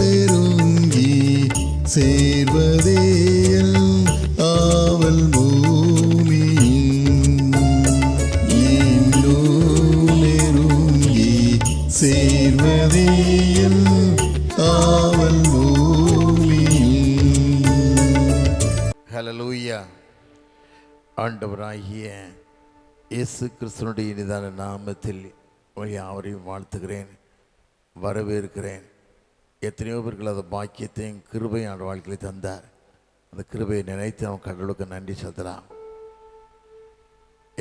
நெருங்கி சேர்வதேயல் ஆவல் பூமியின் நெருங்கி சேர்வதேயல் ஆவல் பூமியின். ஹல்லேலூயா. ஆண்டவராகிய இயேசு கிறிஸ்துவினுடைய இனிதான நாமத்தில் யாவரையும் வாழ்த்துகிறேன், வரவேற்கிறேன். எத்தனையோ பேர்கள் அந்த பாக்கியத்தையும் கிருபையும் ஆண்டு வாழ்க்கையில் தந்தார். அந்த கிருபையை நினைத்து அவன் கடவுளுக்கு நன்றி செலுத்தலாம்.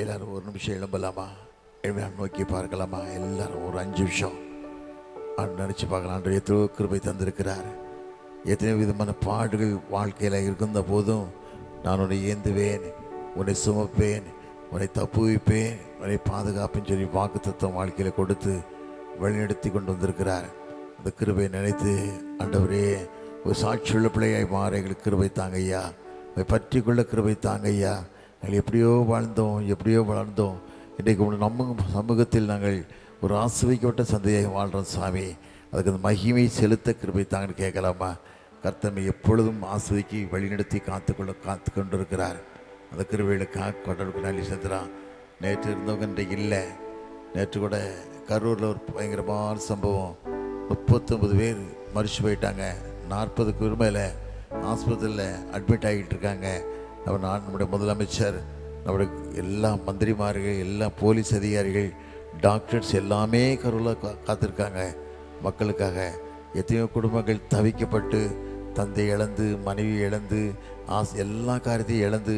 எல்லாரும் ஒரு நிமிஷம் எழும்பலாமா? நோக்கி பார்க்கலாமா? எல்லாரும் ஒரு 5 நிமிஷம் ஆண்டு நினச்சி பார்க்கலாம். எத்தனையோ கிருபை தந்திருக்கிறார். எத்தனையோ விதமான பாடுகள் வாழ்க்கையில் இருந்த போதும் நான் உன்னை ஏந்துவேன், உன்னை சுமப்பேன், உன்னை தப்புவிப்பேன், உன்னை பாதுகாப்புன்னு சொல்லி வாக்குத்தத்தம் வாழ்க்கையில் கொடுத்து வழிநடத்தி கொண்டு வந்திருக்கிறார். அந்த கிருபை நினைத்து ஆண்டவரே ஒரு சாட்சியுள்ள பிள்ளையாய் மாற எங்களுக்கு கிருபை தாங்க ஐயா, பற்றி கொள்ள கிருபை தாங்க ஐயா. நாங்கள் எப்படியோ வளர்ந்தோம். இன்றைக்கு நம்ம சமூகத்தில் நாங்கள் ஒரு ஆசிர்வதிக்கப்பட்ட சந்தையாக வாழ்கிறோம் சாமி. அதுக்கு அந்த மகிமை செலுத்த கிருபை தாங்கன்னு கேட்கலாமா? கர்த்தமை எப்பொழுதும் ஆசிர்வதிக்கு வழிநடத்தி காத்து கொண்டு இருக்கிறார். அந்த கிருபையில் கடவுளுக்கு நன்றி செலுத்துகிறான். நேற்று இருந்தவங்க இன்றைக்கு இல்லை. நேற்று கூட கரூரில் ஒரு பயங்கரமான சம்பவம். 39 பேர் மறிச்சு போயிட்டாங்க. 40க்கு மேலே ஆஸ்பத்திரியில் அட்மிட் ஆகிட்டு இருக்காங்க. நம்முடைய முதலமைச்சர், நம்முடைய எல்லா மந்திரிமார்கள், எல்லா போலீஸ் அதிகாரிகள், டாக்டர்ஸ் எல்லாமே கரூரில் காத்திருக்காங்க மக்களுக்காக. எத்தனையோ குடும்பங்கள் தவிக்கப்பட்டு தந்தை இழந்து, மனைவி இழந்து, எல்லா காரியத்தையும் இழந்து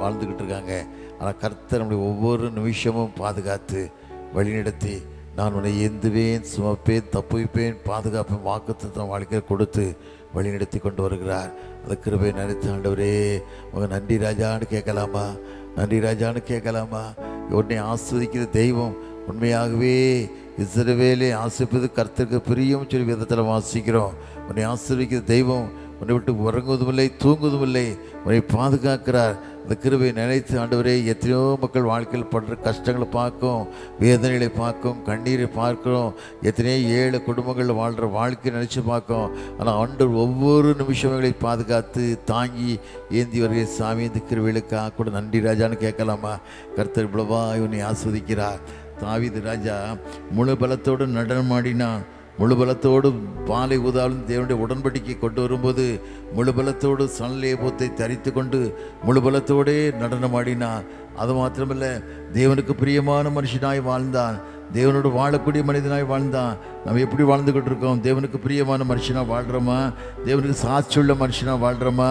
வாழ்ந்துக்கிட்டு இருக்காங்க. ஆனால் கர்த்தர் நம்முடைய ஒவ்வொரு நிமிஷமும் பாதுகாத்து வழிநடத்தி நான் உன்னை ஏந்துவேன், சுமப்பேன், தப்புவிப்பேன், பாதுகாப்பேன் வாக்குத்தத்தம் வாழ்க்கையில் கொடுத்து வழிநடத்தி கொண்டு வருகிறார். அந்த கிருபை நினைத்து ஆண்டவரே உங்கள் நன்றி ராஜான்னு கேட்கலாமா? நன்றி ராஜான்னு கேட்கலாமா? உன்னை ஆஸ்வதிக்கிற தெய்வம் உண்மையாகவே இஸ்ரவேலை ஆசிர்ப்பது கர்த்தருக்கு பிரியம் சொல்லி விதத்தில் வாசிக்கிறோம். உன்னை ஆசீர்வதிக்கிற தெய்வம் உன்னை விட்டு உறங்குவதுமில்லை, தூங்குவதுமில்லை, உன்னை பாதுகாக்கிறார். அந்த கிருபை நினைத்து ஆண்டவரே எத்தனையோ மக்கள் வாழ்க்கையில் படுற கஷ்டங்களை பார்க்கும், வேதனைகளை பார்க்கும், கண்ணீரை பார்க்கிறோம். எத்தனையோ 7 குடும்பங்களில் வாழ்கிற வாழ்க்கையை நினச்சி பார்க்கும். ஆனால் ஆண்டவர் ஒவ்வொரு நிமிஷங்களை பாதுகாத்து தாங்கி ஏந்தி வருகிற சாமி. இந்த கிருபைகளுக்காக கூட நன்றி ராஜான்னு கேட்கலாமா? கர்த்தர் இவ்வளவா இவனை ஆஸ்வதிக்கிறார். தாவீது ராஜா முழு பலத்தோடு நடனமாடினான். முழு பலத்தோடு பாலை ஊதாலும் தேவனுடைய உடன்படிக்கை கொண்டு வரும்போது முழு பலத்தோடு சணலேபோத்தை தரித்து கொண்டு முழு பலத்தோடே நடனமாடினான். அது மாத்திரமல்ல, தேவனுக்கு பிரியமான மனுஷனாய் வாழ்ந்தான், தேவனோடு வாழக்கூடிய மனிதனாய் வாழ்ந்தான். நம்ம எப்படி வாழ்ந்துக்கிட்டு இருக்கோம்? தேவனுக்கு பிரியமான மனுஷனாக வாழ்கிறோமா? தேவனுக்கு சாட்சியுள்ள மனுஷனாக வாழ்கிறோமா?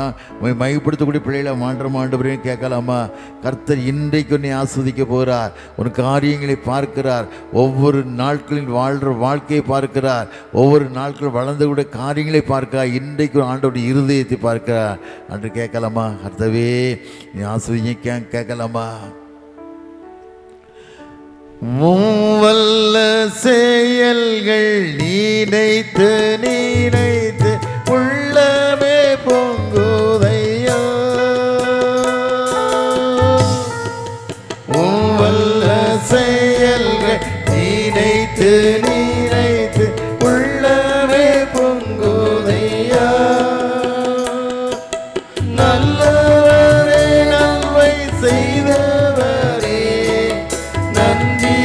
மையப்படுத்தக்கூடிய பிள்ளைகளை வாழ்கிறோமா? ஆண்டவரையும் கேட்கலாமா? கர்த்தர் இன்றைக்கு உன்னை ஆஸ்வதிக்க போகிறார். உன் காரியங்களை பார்க்கிறார். ஒவ்வொரு நாட்களில் வாழ்கிற வாழ்க்கையை பார்க்கிறார். ஒவ்வொரு நாட்கள் வளர்ந்தக்கூடிய காரியங்களை பார்க்கிறார். இன்றைக்கு ஆண்டவருடைய இருதயத்தை பார்க்கிறார். அன்று கேட்கலாமா? கர்த்தவே நீ ஆஸ்வதிக்க கேட்கலாமா? மூவல்ல செயல்கள் நீனைத்து உள்ளமே பொங்குதையா. மூவல்ல செயல்கள் நீனைத்து உள்ளமே பொங்குதையா. நல்லவரே நன்மை செய்தவரே நன்றி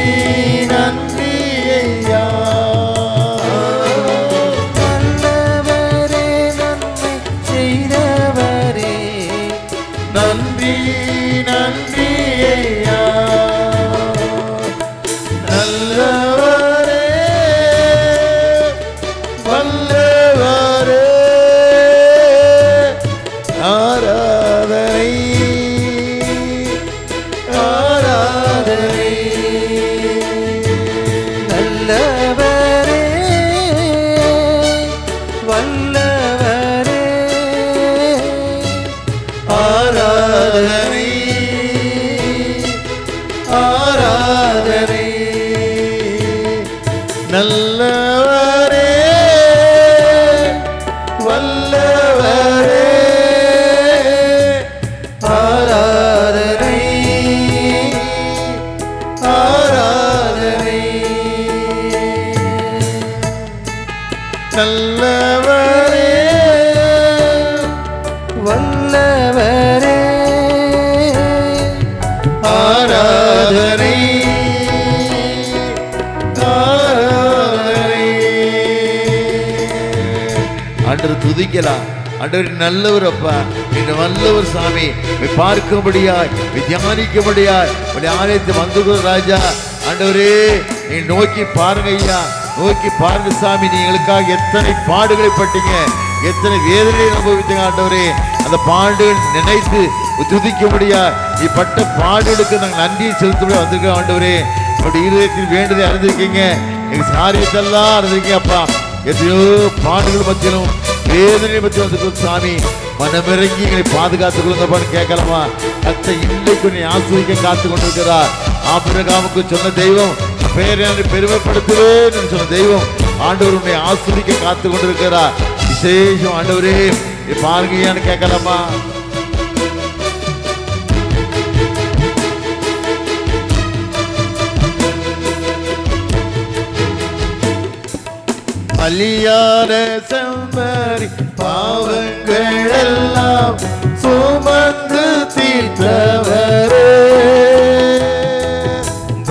நன்றி ஐயா. நல்லவரே ஆராதனை ஆராதனை. ஆண்டவர் துதிக்கலாம். ஆண்டவர் நல்லவர் அப்பா, நீங்க நல்லவர் சாமி. பார்க்கும்படியாய் தியானிக்கும்படியாய் உடைய ஆலயத்தை வந்து ராஜா. ஆண்டவரே நீ நோக்கி பாருங்க ஐயா, நோக்கி பாருங்க சாமி. நீங்களுக்காக எத்தனை பாடுகளை பட்டீங்க, எத்தனை வேதனை அனுபவித்தீங்க ஆண்டவரே. அந்த பாடுகள் நினைத்து துதிக்கும்படியா நீ பட்ட பாடுகளுக்கு நாங்கள் நன்றியை செலுத்தபடியா வந்திருக்கோம் ஆண்டவரே. உங்களுடைய இருதயத்தில் வேண்டுதலை அறிந்திருக்கீங்க, எங்க காரியத்தெல்லாம் அறிந்திருக்கீங்க அப்பா. எத்தனையோ பாடுகள் மத்தியிலும் வேதனை பற்றி வந்திருக்கோம் சாமி. மனமிறங்கி எங்களை பாதுகாத்துக் கொள்ளுங்கப்பான்னு கேட்கலாமா? கத்த இன்றைக்கு நீ ஆஸ்வதிக்க காத்து கொண்டிருக்கிறார். ஆபிரகாமுக்கு சொன்ன தெய்வம், பேரை பெருமைப்படுத்துவேன் சொன்ன தெய்வம் ஆண்டவர் உன்னை ஆஸ்வதிக்க காத்து கொண்டிருக்கிறார். விசேஷம் ஆண்டவரே பாருங்கன்னு கேட்கலாமா? பலியான செம்மறி பாவங்கள் எல்லாம் சுமந்து தீர்த்தவரே.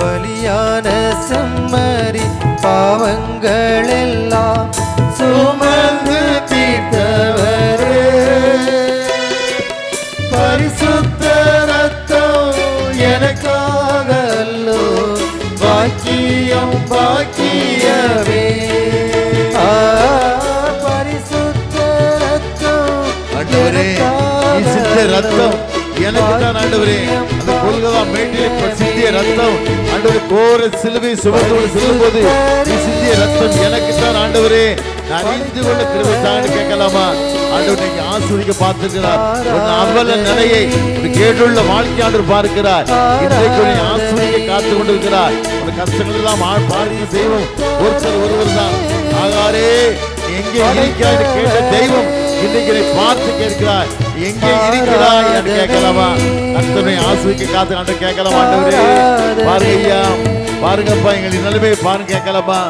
பலியான செம்மறி பாவங்கள் எல்லாம் சுமந்து தீர்த்தவரே. பரிசுத்த ரத்தம் எனக்காக அல்லோ, பாக்கியம் பாக்கியமே. பரிசுத்த ரத்தம் ரத்தம் எனக்கு தான் ஆண்டவரே. அந்த கொல்கதா மேட்டிலே சிந்திய ரத்தம் ஆண்டவரே, கோர சிலுவை சுமந்தோடு செல்லும்போது சிந்திய ரத்தம் எனக்கு தான் ஆண்டவரே. நான் அறிந்து கொள்ள கிருபை தான்னு கேட்கலாமா? ஆண்டவர் நீங்க ஆஸ்வதிக்க பார்த்திருக்கிறார். அவல நிலையை கேட்டுள்ள வாழ்க்கை ஆண்டவர் பார்க்கிறார். இன்றைக்கு நீ ஆஸ்வதிக்க காத்து கொண்டிருக்கிறார். உன் கஷ்டங்கள் எல்லாம் பாருங்க செய்வோம் ஒருவர் தான். ஆகாரே எங்கே இருக்கிறாய் கேட்ட தெய்வம் இன்னைக்கு பார்த்து கேட்கிறார். எங்கே இருக்கிறாய் என்று கேட்கலாமா? கர்த்தனை ஆஸ்வதிக்க காத்து ஆண்டு கேட்கலாமா? ஆண்டவரே பாருங்க ஐயா, பாருங்கப்பா எங்களின் நிலைமையை பாருங்க கேட்கலாமா?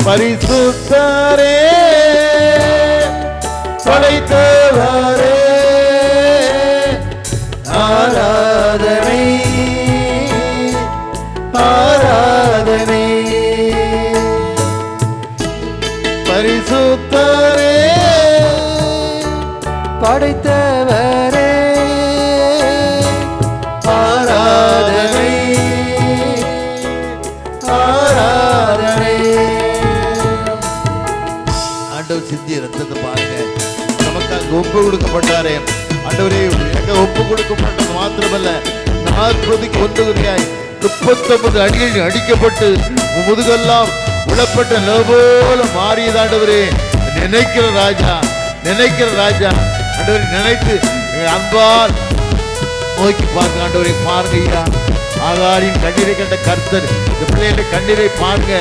பரிசுத்தரே படைத்தவரே ஆராதனை ஆராதனை. பரிசுத்தரே படைத்தவரே ஆராதனை ஆராதனை. ஆண்டவர் சிந்திய ரத்தத்தை பாருங்க. நமக்காக ஒப்பு கொடுக்கப்பட்டாரே ஆண்டவரே. எனக்கு ஒப்பு கொடுக்கப்பட்டது மாத்திரமல்ல, 40 39 அடிகள் அடிக்கப்பட்டு முதுகெல்லாம் உளப்பட்ட போல மாறியதாண்டவரே. நினைக்கிற ராஜா, நினைக்கிற ராஜா ஆண்டவரை நினைத்து அன்பால் நோக்கி பார்க்க ஆண்டவரை பாருங்க ஐயா. ஆகாரின் கண்ணீரை கண்ட கர்த்தர் இந்த பிள்ளைகளை கண்ணீரை பாருங்க,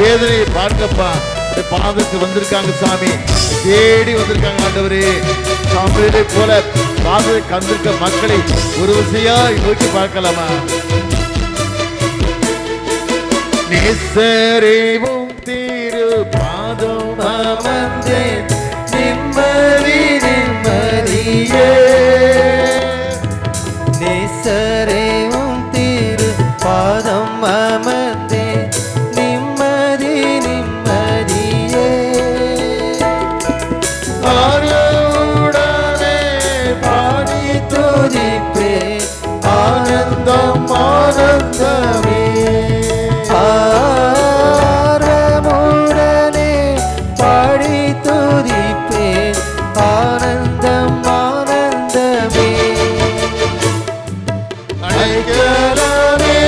வேதனையை பார்க்கப்பா. பாதத்துக்கு வந்திருக்காங்க சாமி, தேடி வந்திருக்காங்க ஆண்டவரே. சாமியை போல பாதத்தை கந்திருக்க மக்களை ஒரு விசையா நோக்கி பார்க்கலாமா? நேசரேவும் திரு பாதம் அமர்ந்தேன், நிம்மதி நிம்மதியே. நேசரேவும் திரு பாதம் அமர்ந்தேன், நிம்மதி நிம்மதியே. ஆரோடனே பாடி துதிப்பேன், ஆனந்தம் ஆனந்தமே. ஆரமுடனே பாடி துதிப்பேன், ஆனந்தம் ஆனந்தமே. அடைக்கலமே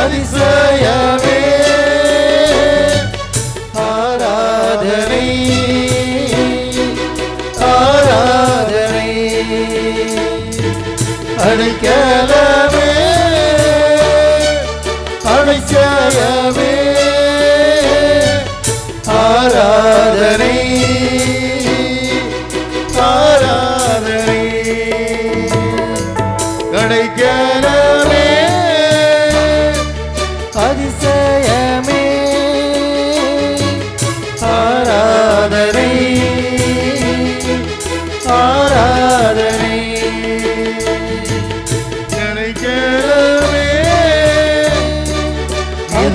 அதிசயமே. ஆராதனை ஆராதனை. அடைக்கலமே அதிசயமே. ஆராதனை ஆராதனை. அடைக்கலமே அதிசயமே. ஆராதனை ஆராதனை.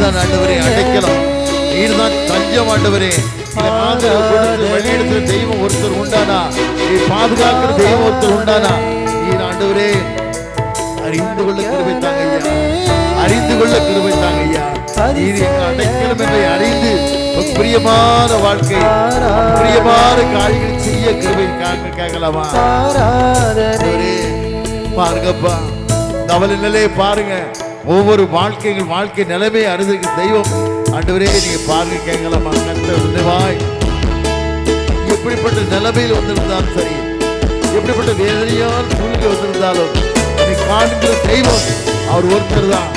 நீர்தான் ஆண்டவரே அடைக்கலாம், நீர்தான் தஞ்சம் ஆண்டவரே. ஆதரவு கொடுத்து வழியெடுக்கிற தெய்வம் ஒருத்தர் உண்டானா, நீ பாதுகாக்கிற தெய்வம் ஒருத்தர் உண்டானா, நீர் ஆண்டவரே அறிந்து கொள்ள கிருபை தாங்க ஐயா, அறிந்து கொள்ள கிருபை தாங்க ஐயா. நீர் எங்க அடைக்கலம் என்பதை அறிந்து பிரியமான வாழ்க்கை, பிரியமான காரியங்களை செய்ய கிருபை கேட்கலாமா? பாருங்கப்பா, நவல நிலையை பாருங்க, ஒவ்வொரு வாழ்க்கை நிலைமை அறிந்திருக்க தெய்வம் ஆண்டவரே நீங்க பாருங்க, கேட்கலாமா? கர்த்தர் எப்படிப்பட்ட நிலைமையில் வந்திருந்தாலும் சரி, எப்படிப்பட்ட வேதனையான சூழ்நிலை வந்திருந்தாலும் நீ காண்கிற தெய்வம் அவர் ஒருத்தர் தான்.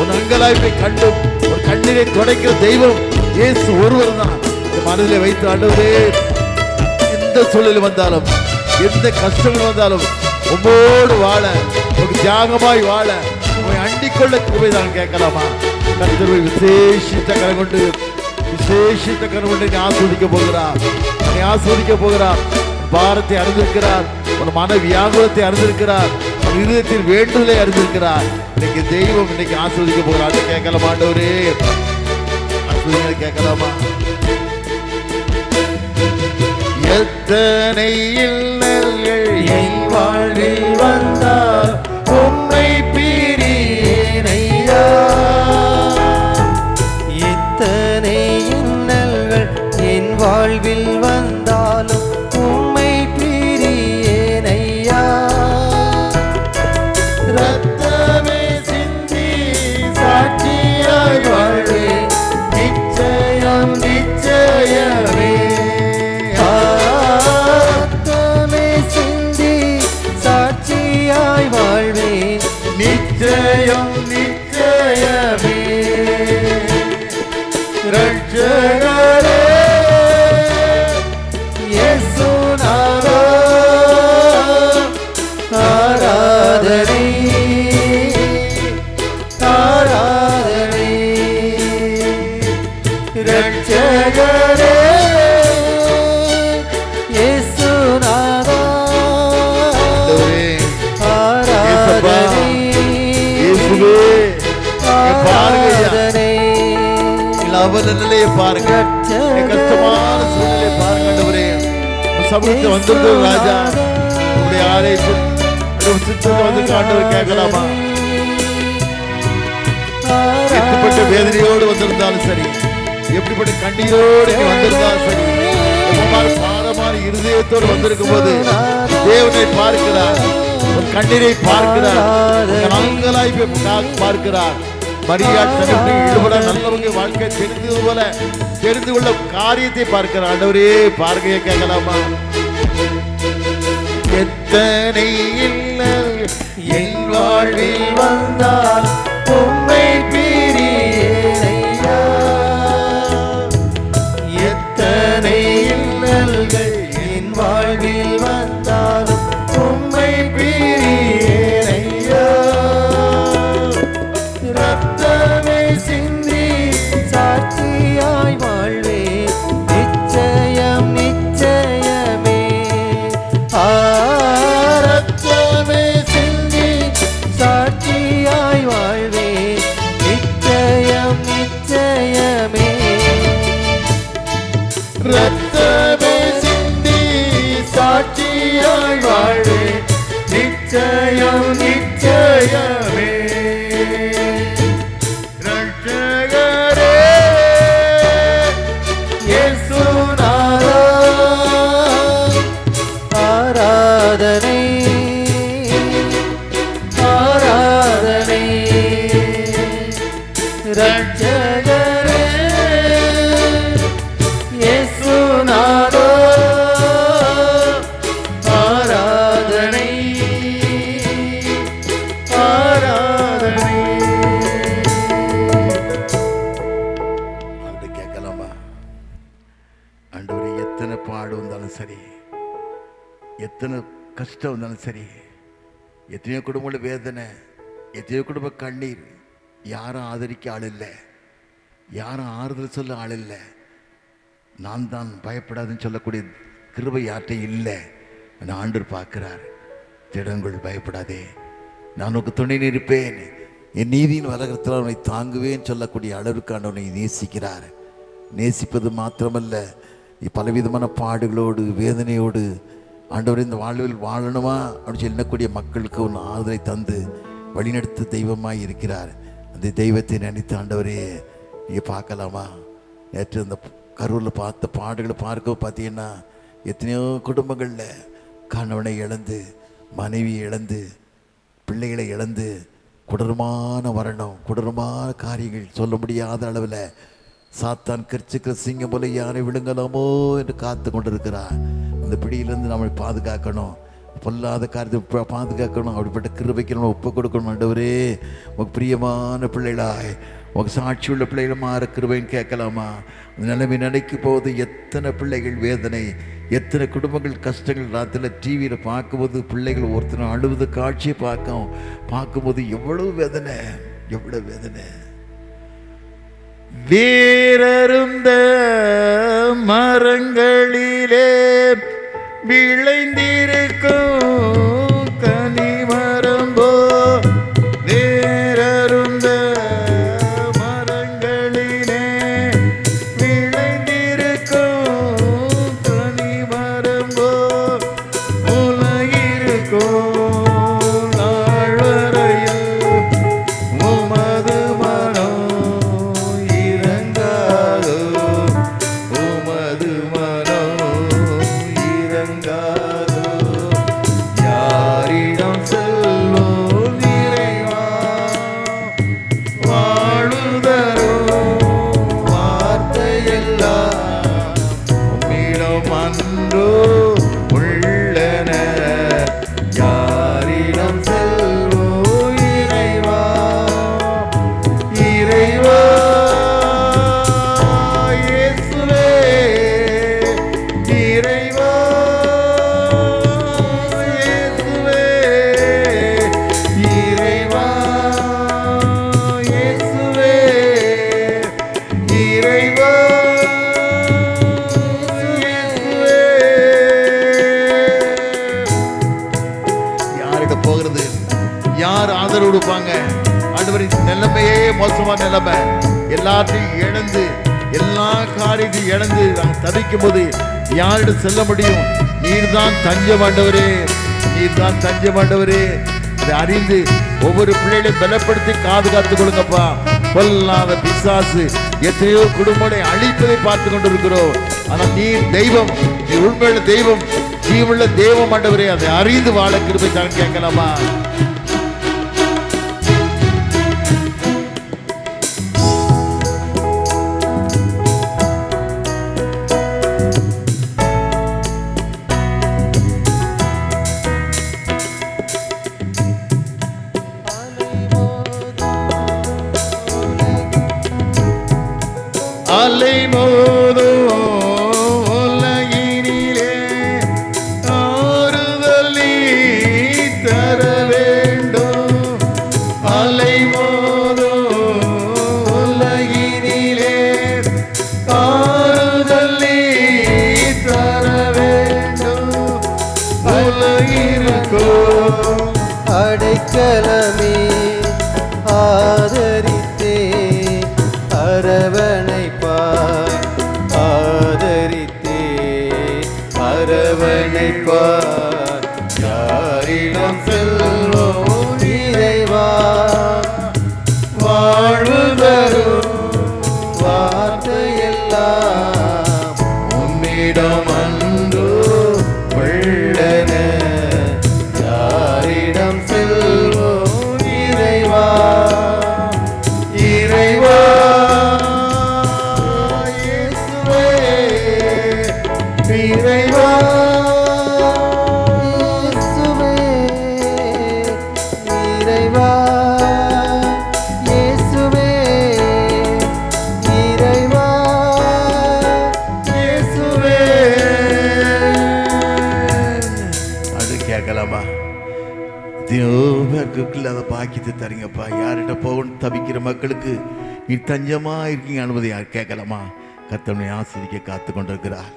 உன் அங்கலாய்ப்பை கண்டு ஒரு கண்ணீரை துடைக்கிற தெய்வம் இயேசு ஒருவர் தான். இந்த மனதில் வைத்து ஆண்டவரே, எந்த சூழலில் வந்தாலும் எந்த கஷ்டங்கள் வந்தாலும் உம்மோடு வாழ, ஒரு தியாகமாய் வாழ, உங்களை அண்டிக்கொள்ள கிருபைதான் கேட்கலாமா? கர்த்தர் விசேஷித்த கரம் கொண்டு நீ ஆஸ்வதிக்க போகிறார், நீ ஆஸ்வதிக்க போகிறார். பாரத்தை அறிந்திருக்கிறார், உன் மன வியாகுலத்தை அறிந்திருக்கிறார், உன் இருதயத்தில் வேண்டுதலை அறிந்திருக்கிறார். இன்னைக்கு தெய்வம் இன்னைக்கு ஆஸ்வதிக்க போகிறார். கேட்கலாமா ஆண்டவரே? ஆஸ்வதிக்க கேட்கலாமா? எத்தனை இல்லங்கள் என் வாழ்வில் வந்தால் உம்மை பிரியேனையா, எத்தனை இன்னல்கள் என் வாழ்வில் வந்தாலும் உம்மை பிரியேனையா. ரத்தமே சிந்தி சாட்சியாய் வாழ்வேன், நிச்சயம் நிச்சயமே. ரத்தமே சிந்தி சாட்சியாய் வாழ்வேன், நிச்சயம் நிச்சயமே. ரட்சகரே இயேசுநாதா ஆராதனை ஆராதனை. ரட்சகரே இயேசுநாதா ஆராதனை ஆராதனை. அவல நிலையை பாருங்க, கஷ்டமான சூழ்நிலை பாருங்க ஆண்டவரே. சமூகத்தை வந்திருக்கிற ராஜா, உங்களுடைய ஆலயத்தில் வந்து ஆண்டவர் கேட்கலாமா? எப்படிப்பட்ட வேதனையோடு வந்திருந்தாலும் சரி, எப்படிப்பட்ட கண்ணீரோடு வந்திருந்தாலும் சரி, பாரமான இருதயத்தோடு வந்திருக்கும் போது தேவனை பார்க்கிறார், கண்ணீரை பார்க்கிறார், அங்கலாய்ப்பை பார்க்கிறார். மரியாள் தன்னை ஈடுபட நல்லவங்க வாழ்க்கை தெரிந்தது போல தெரிந்து கொள்ள காரியத்தை பார்க்கிறார். ஆண்டவரே பார்க்கையை கேட்கலாமா? எத்தனை இல்லங்கள் என் வாழ்வில் வந்தால் உம்மை பிரியேனையா, எத்தனை இல்லங்கள் என் வாழ்வில் வந்தாலும் உம்மை பிரியேனையா. ரத்தமே சிந்தி சாட்சியாய் வாழ்வேன், நிச்சயம் நிச்சயமே. ரத்தமே சிந்தி சாட்சியாய் வாழ்வேன், நிச்சயம் நிச்சயமே. ரத்தமே சிந்தி சாட்சியாய் வாழ்வேன், நிச்சயம் நிச்சயமே. ரட்சகரே இயேசுநாதா ஆராதனை ஆராதனை. ரட்சகரே இயேசுநாதா ஆராதனை ஆராதனை. அப்படி கேட்கலாமா? ஆண்டவரே, எத்தனை பாடு வந்தாலும் சரி, எத்தனை கஷ்டம் வந்தாலும் சரி, எத்தனையோ குடும்ப வேதனை, எத்தனையோ குடும்ப கண்ணீர், யாரும் ஆதரிக்க ஆள் இல்லை, யாரும் ஆறுதல் சொல்ல ஆள் இல்லை. நான் தான் பயப்படாதுன்னு சொல்லக்கூடிய கிருபை யார்ட்டையும் இல்லை. ஆண்டவர் பார்க்கிறார். திடங்கள் பயப்படாதே, நான் உனக்கு துணை நிற்பேன், என் நீதியின் வலகரத்தில் அவனை தாங்குவேன்னு சொல்லக்கூடிய அளவுக்கு ஆண்டவனை நேசிக்கிறார். நேசிப்பது மாத்திரமல்ல, பலவிதமான பாடுகளோடு வேதனையோடு ஆண்டவர் இந்த வாழ்வில் வாழணுமா அப்படின்னு சொல்லக்கூடிய மக்களுக்கு ஒரு ஆதரவை தந்து வழிநடத்த தெய்வமாய் இருக்கிறார். அந்த தெய்வத்தை நினைத்து ஆண்டவரே நீங்கள் பார்க்கலாமா? நேற்று அந்த கரூரில் பார்த்த பாடுகளை பார்த்தீங்கன்னா எத்தனையோ குடும்பங்களில் கணவனை இழந்து, மனைவி இழந்து, பிள்ளைகளை இழந்து கொடூரமான மரணம், கொடூரமான காரியங்கள், சொல்ல முடியாத அளவில் சாத்தான் கர்ச்சிக்கிற சிங்கம் போல யாரை விழுங்கலாமோ என்று காத்து கொண்டிருக்கிறார். அந்த பிடியிலிருந்து நம்மை பாதுகாக்கணும், பொல்லாத காரியத்தை பாதுகாக்கணும். அப்படிப்பட்ட கிருபைக்கு நம்ம ஒப்பு கொடுக்கணும். ஆண்டவரே, உங்கள் பிரியமான பிள்ளைகளாய், உங்கள் சாட்சி உள்ள பிள்ளைகள் மாற கிருபைன்னு கேட்கலாமா? அந்த நிலைமை நினைக்கும் போது எத்தனை பிள்ளைகள் வேதனை, எத்தனை குடும்பங்கள் கஷ்டங்கள். ராத்திரியில் டிவியில் பார்க்கும்போது பிள்ளைகள் ஒருத்தனை அழுவது காட்சியை பார்க்கும்போது எவ்வளவு வேதனை, எவ்வளவு வேதனை. வேரருந்த மரங்களிலே விளைந்திருக்கும் கனிமரம்போ, வேரருந்த மரங்களிலே விளைந்திருக்கும் கனிமரம்போ, உலகிருக்கும் மோசமான நிலைமை, எல்லாத்தையும் இழந்து, எல்லா காரியத்தையும் இழந்து நாங்கள் தவிக்கும் போது யாரிடம் செல்ல முடியும்? நீர் தான் தஞ்சம் ஆண்டவரே, நீர் தான் தஞ்சம் ஆண்டவரே. இதை அறிந்து ஒவ்வொரு பிள்ளைகளையும் பலப்படுத்தி பாதுகாத்துக் கொள்ளுங்கப்பா. பொல்லாத பிசாசு எத்தனையோ குடும்பங்களை அழிப்பதை பார்த்து கொண்டிருக்கிறோம். ஆனால் நீர் தெய்வம், நீர் உண்மையுள்ள தெய்வம், ஜீவனுள்ள தெய்வம் ஆண்டவரே. அதை அறிந்து வாழ கிருபை தான் கேட்கலாமா? அலைமோதோ உலகினிலே ஆறுதல் நீ தர வேண்டும். அலைமோதோ உலகினிலே ஆறுதல் நீ தர வேண்டும். உலகிற்கோ அடைக்கலமே ஆதரித்தே அரவணைப்பாய், ஆதரித்தே அரவணைப்பாய். யாரிடம் செல்வோம் இறைவா, வாழ்வு தரும் வார்த்தையெல்லாம் உம்மிடம் அன்றோ உள்ளன. யாரிடம் செல்வோம் இறைவா, இறைவா இயேசுவே, இறைவா இயேசுவே, இறைவா இயேசுவே, இறைவா இயேசுவே. அது கேட்கலாமா? இல்லாத பாக்கியத்தை தரீங்கப்பா. யார்கிட்ட போகணும் தவிக்கிற மக்களுக்கு நீ தஞ்சமா இருக்கீங்க அனுமதி கேட்கலாமா? கர்த்தனை ஆசிரிக்க காத்து கொண்டிருக்கிறார்.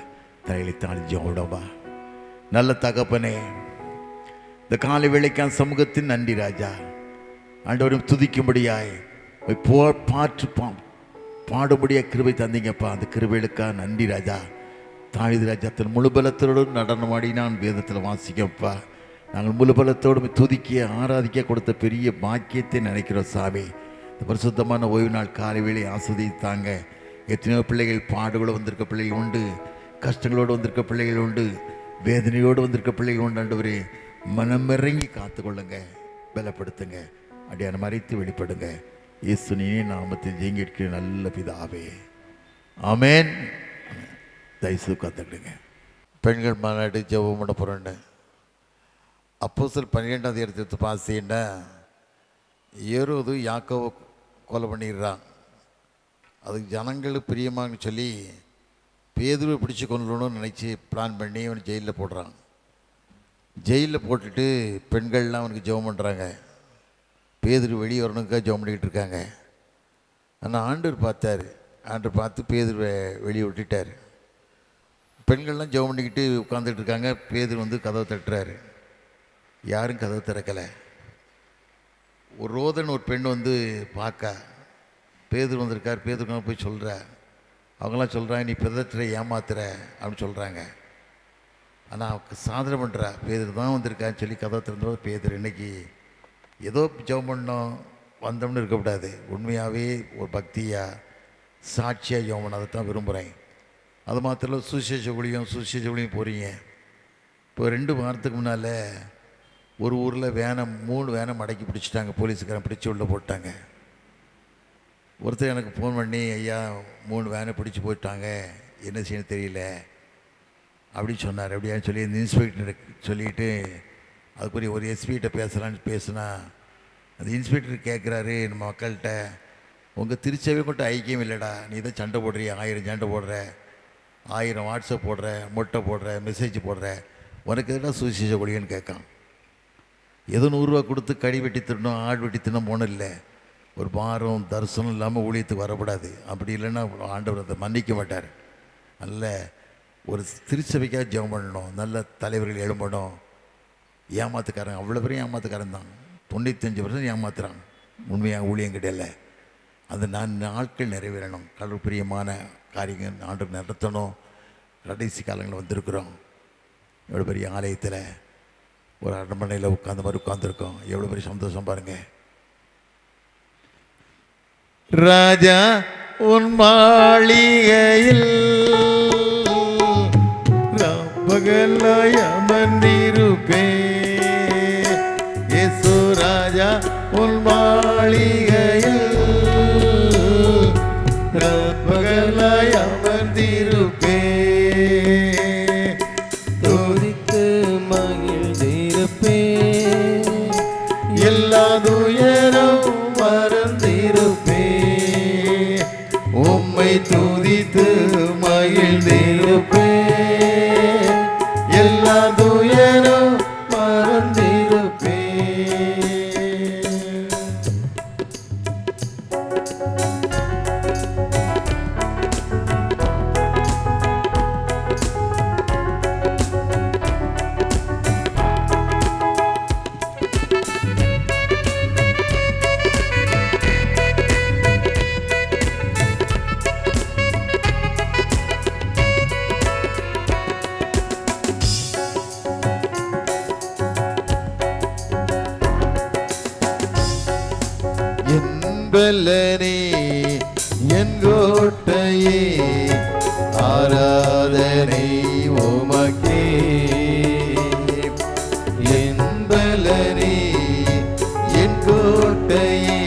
தலையில்தான் ஜோடவா. நல்ல தகப்பனே, இந்த காலை வேளைக்கான சமூகத்தின் நன்றி ராஜா. ஆண்டவரும் துதிக்கும்படியாய் பாடும்படியாக கிருபை தந்தீங்கப்பா. அந்த கிருபைகளுக்காக நன்றி ராஜா. தாவீது ராஜா தன் முழு பலத்தோடு நடனமாடி நான் வேதத்தில் வாசிக்கப்பா. நாங்கள் முழு பலத்தோடு துதிக்க ஆராதிக்க கொடுத்த பெரிய பாக்கியத்தை நினைக்கிறோம் சாமி. இந்த பரிசுத்தமான ஓய்வு நாள் காலை வேளை ஆஸ்வதித்தாங்க. எத்தனையோ பிள்ளைகள் பாடுகளோடு வந்திருக்க பிள்ளைகள் உண்டு, கஷ்டங்களோடு வந்திருக்க பிள்ளைகள் உண்டு, வேதனையோடு வந்திருக்க பிள்ளைகள் உண்டு. ஆண்டவரே மனமிறங்கி காத்துக்கொள்ளுங்க, பலப்படுத்துங்க, அடியான மறைத்து வெளிப்படுங்க. இயேசுவின் நாமத்தில் ஜெயிங்கிற நல்ல பிதாவே, ஆமென். தயவுசெய்து காத்துக்கிடுங்க. பெண்கள் மாநாடு ஜெபம் பண்ண போகிறேன்னு அப்போஸ்தலர் 12ஆம் அதிகாரத்தை பாசின்னா, ஏரோது யாக்கோவை கொலை பண்ணிடுறான். அதுக்கு ஜனங்களுக்கு பிரியமானு சொல்லி பேதுருவை பிடிச்சி கொள்ளணும்னு நினச்சி பிளான் பண்ணி அவனை ஜெயிலில் போடுறான். ஜெயிலில் போட்டுட்டு பெண்கள்லாம் அவனுக்கு ஜெபம் பண்ணுறாங்க. பேதுரு வெளியே வரணுக்காக ஜெபம் பண்ணிக்கிட்டு இருக்காங்க. ஆனால் ஆண்டவர் பார்த்து பேதுருவை வெளியே விட்டுட்டார். பெண்கள்லாம் ஜெபம் பண்ணிக்கிட்டு உட்காந்துட்டு இருக்காங்க. பேதுரு வந்து கதவை தட்டுறாரு. யாரும் கதவை திறக்கலை. ஒரு ரோதன் ஒரு பெண் வந்து பார்க்க பேதுரு வந்திருக்கார். பேதுருக்காக போய் சொல்கிற. அவங்களாம் சொல்கிறாங்க, நீ பிதற்றுற, ஏமாத்துற அப்படின்னு சொல்கிறாங்க. ஆனால் அவருக்கு சாதனை பண்ணுறா. பேதுரு தான் வந்திருக்கான்னு சொல்லி கதவை திறந்தபோது, பேதுரு இன்னைக்கு ஏதோ ஜெபம் பண்ணோம் வந்தோம்னு இருக்கக்கூடாது, உண்மையாகவே ஒரு பக்தியாக சாட்சியாக ஜெபம் பண்ண, அதை தான் விரும்புகிறேன். அது மாத்திரம் சுசேஷ ஒளியும் போகிறீங்க. இப்போ 2 வாரத்துக்கு முன்னால் ஒரு ஊரில் 3 வேனை மடக்கி பிடிச்சிட்டாங்க. போலீஸுக்காரன் பிடிச்சி உள்ளே போட்டாங்க. ஒருத்தர் எனக்கு ஃபோன் பண்ணி, ஐயா 3 வேனை பிடிச்சி போயிட்டாங்க, என்ன செய்யணும் தெரியல அப்படின்னு சொன்னார். அப்படியான்னு சொல்லி இந்த இன்ஸ்பெக்டர் சொல்லிவிட்டு அதுக்குரிய ஒரு எஸ்பிகிட்ட பேசுனா, அந்த இன்ஸ்பெக்டர் கேட்குறாரு நம்ம மக்கள்கிட்ட, உங்கள் திருச்சபை மட்டும் ஐக்கியம் இல்லைடா, நீ தான் சண்டை போடுறிய, 1000 சண்டை போடுற, 1000 வாட்ஸ்அப் போடுற, மொட்டை போடுற, மெசேஜ் போடுற, உனக்கு எதுனா சுவிசேஷ கொடியன்னு கேட்கான். ஏதோ 100 ரூபா கொடுத்து கடி வெட்டி திடணும், ஆடு வெட்டி திடணும் போன இல்லை. ஒரு பாரம் தரிசனம் இல்லாமல் ஊழியத்துக்கு வரக்கூடாது. அப்படி இல்லைன்னா ஆண்டவர் அதை மன்னிக்க மாட்டார். நல்ல ஒரு திருச்சபைக்காக ஜெபம் பண்ணணும், நல்ல தலைவர்கள் எழும்பணும். ஏமாத்துக்காரன் அவ்வளோ பேரும் ஏமாத்துக்காரன் தான், 95% ஏமாத்துறான். உண்மையாக ஊழியம் கிடையாது. அந்த நாட்கள் நிறைவேறணும், கடவுள் பிரியமான காரியங்கள் ஆண்டு நடத்தணும். கடைசி காலங்களில் வந்திருக்கிறோம். எவ்வளோ பெரிய ஆலயத்தில் ஒரு அரண்மனையில் உட்கார்ந்த மாதிரி உட்கார்ந்துருக்கோம். எவ்வளோ பெரிய சந்தோஷம் பாருங்கள். ராஜா உன் மாளிகையில் பகலாய் அமர்ந்திருப்பே, இயேசு ராஜா உன் மாளிகையில் பகலாய் அமர்ந்திருப்பே, துதித்து மகிழ்ந்திருப்பே, எல்லா துயரம் மறந்திருப்பே, உம்மை துதித்து மகிழ்ந்திருப்பே, எல்லா துயரம் மறந்திருப்பே. பலனே என் கோட்டையே, ஆராதனை உமக்கே. என் பலனே என் கோட்டையே,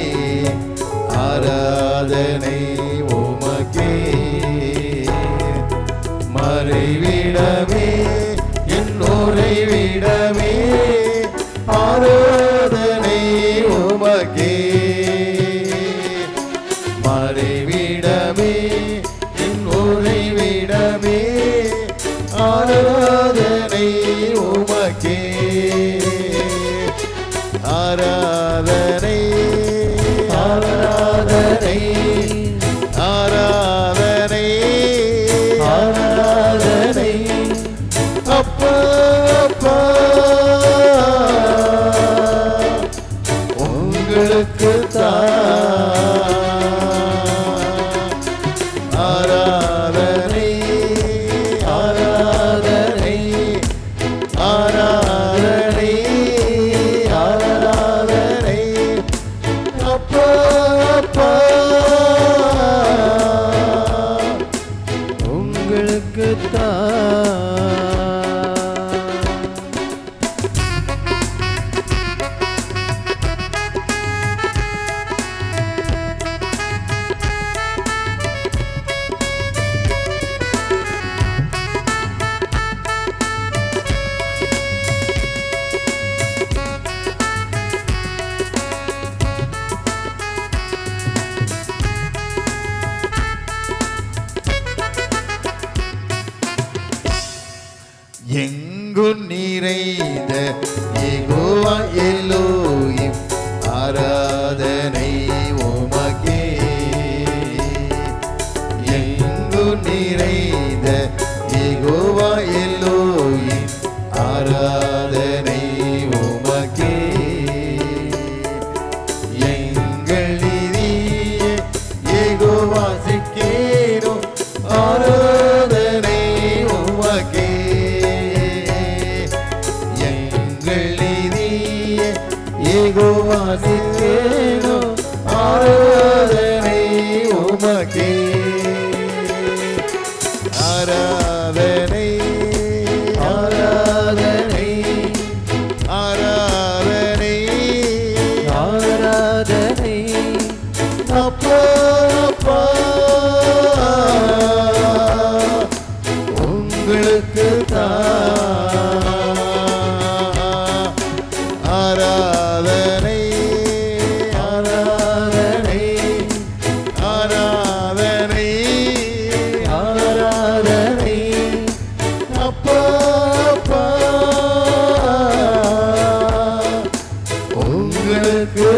ஆராதனை உமக்கே. மறைவிடமே என் உறைவிடமே, ஆராதனை உமக்கே. மறைவிடமே என் உறைவிடமே, ஆராதனை உமக்கே. ஆராதனை ஆராதனை ஆராதனை ஆராதனை அப்பா அப்பா உங்களுக்கு வாசிக்கேனோ ஆராதனை உமக்கே ஆராதனை ஆராதனை ஆராதனை ஆராதனை அப்பா அப்பா உங்களுக்கு ஆராதனை ஆராதனை ஆராதனை ஆராதனை அப்பா அப்பா உங்களுக்கு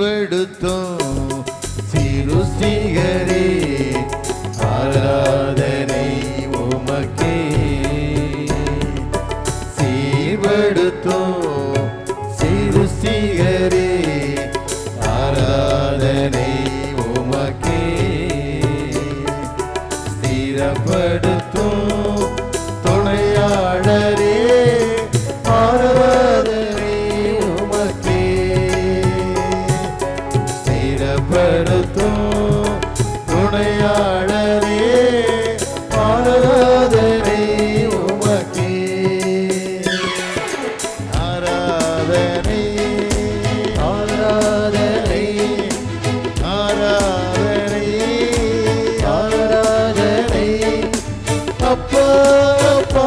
சீர்வெடுத்தோம் சிருஷ்டிகரே ஆராதனை உமக்கே சீர்வெடுத்தோம் சிருஷ்டிகரே ஆராதனை உமக்கே ஸ்திரப்படுத்தும் துணையாளரே ஆராதனை உமக்கே ஸ்திரப்படுத்தும் துணையாளரே ஆராதனை உமக்கே ஆராதனை ஆராதனை ஆராதனை ஆராதனை அப்பா அப்பா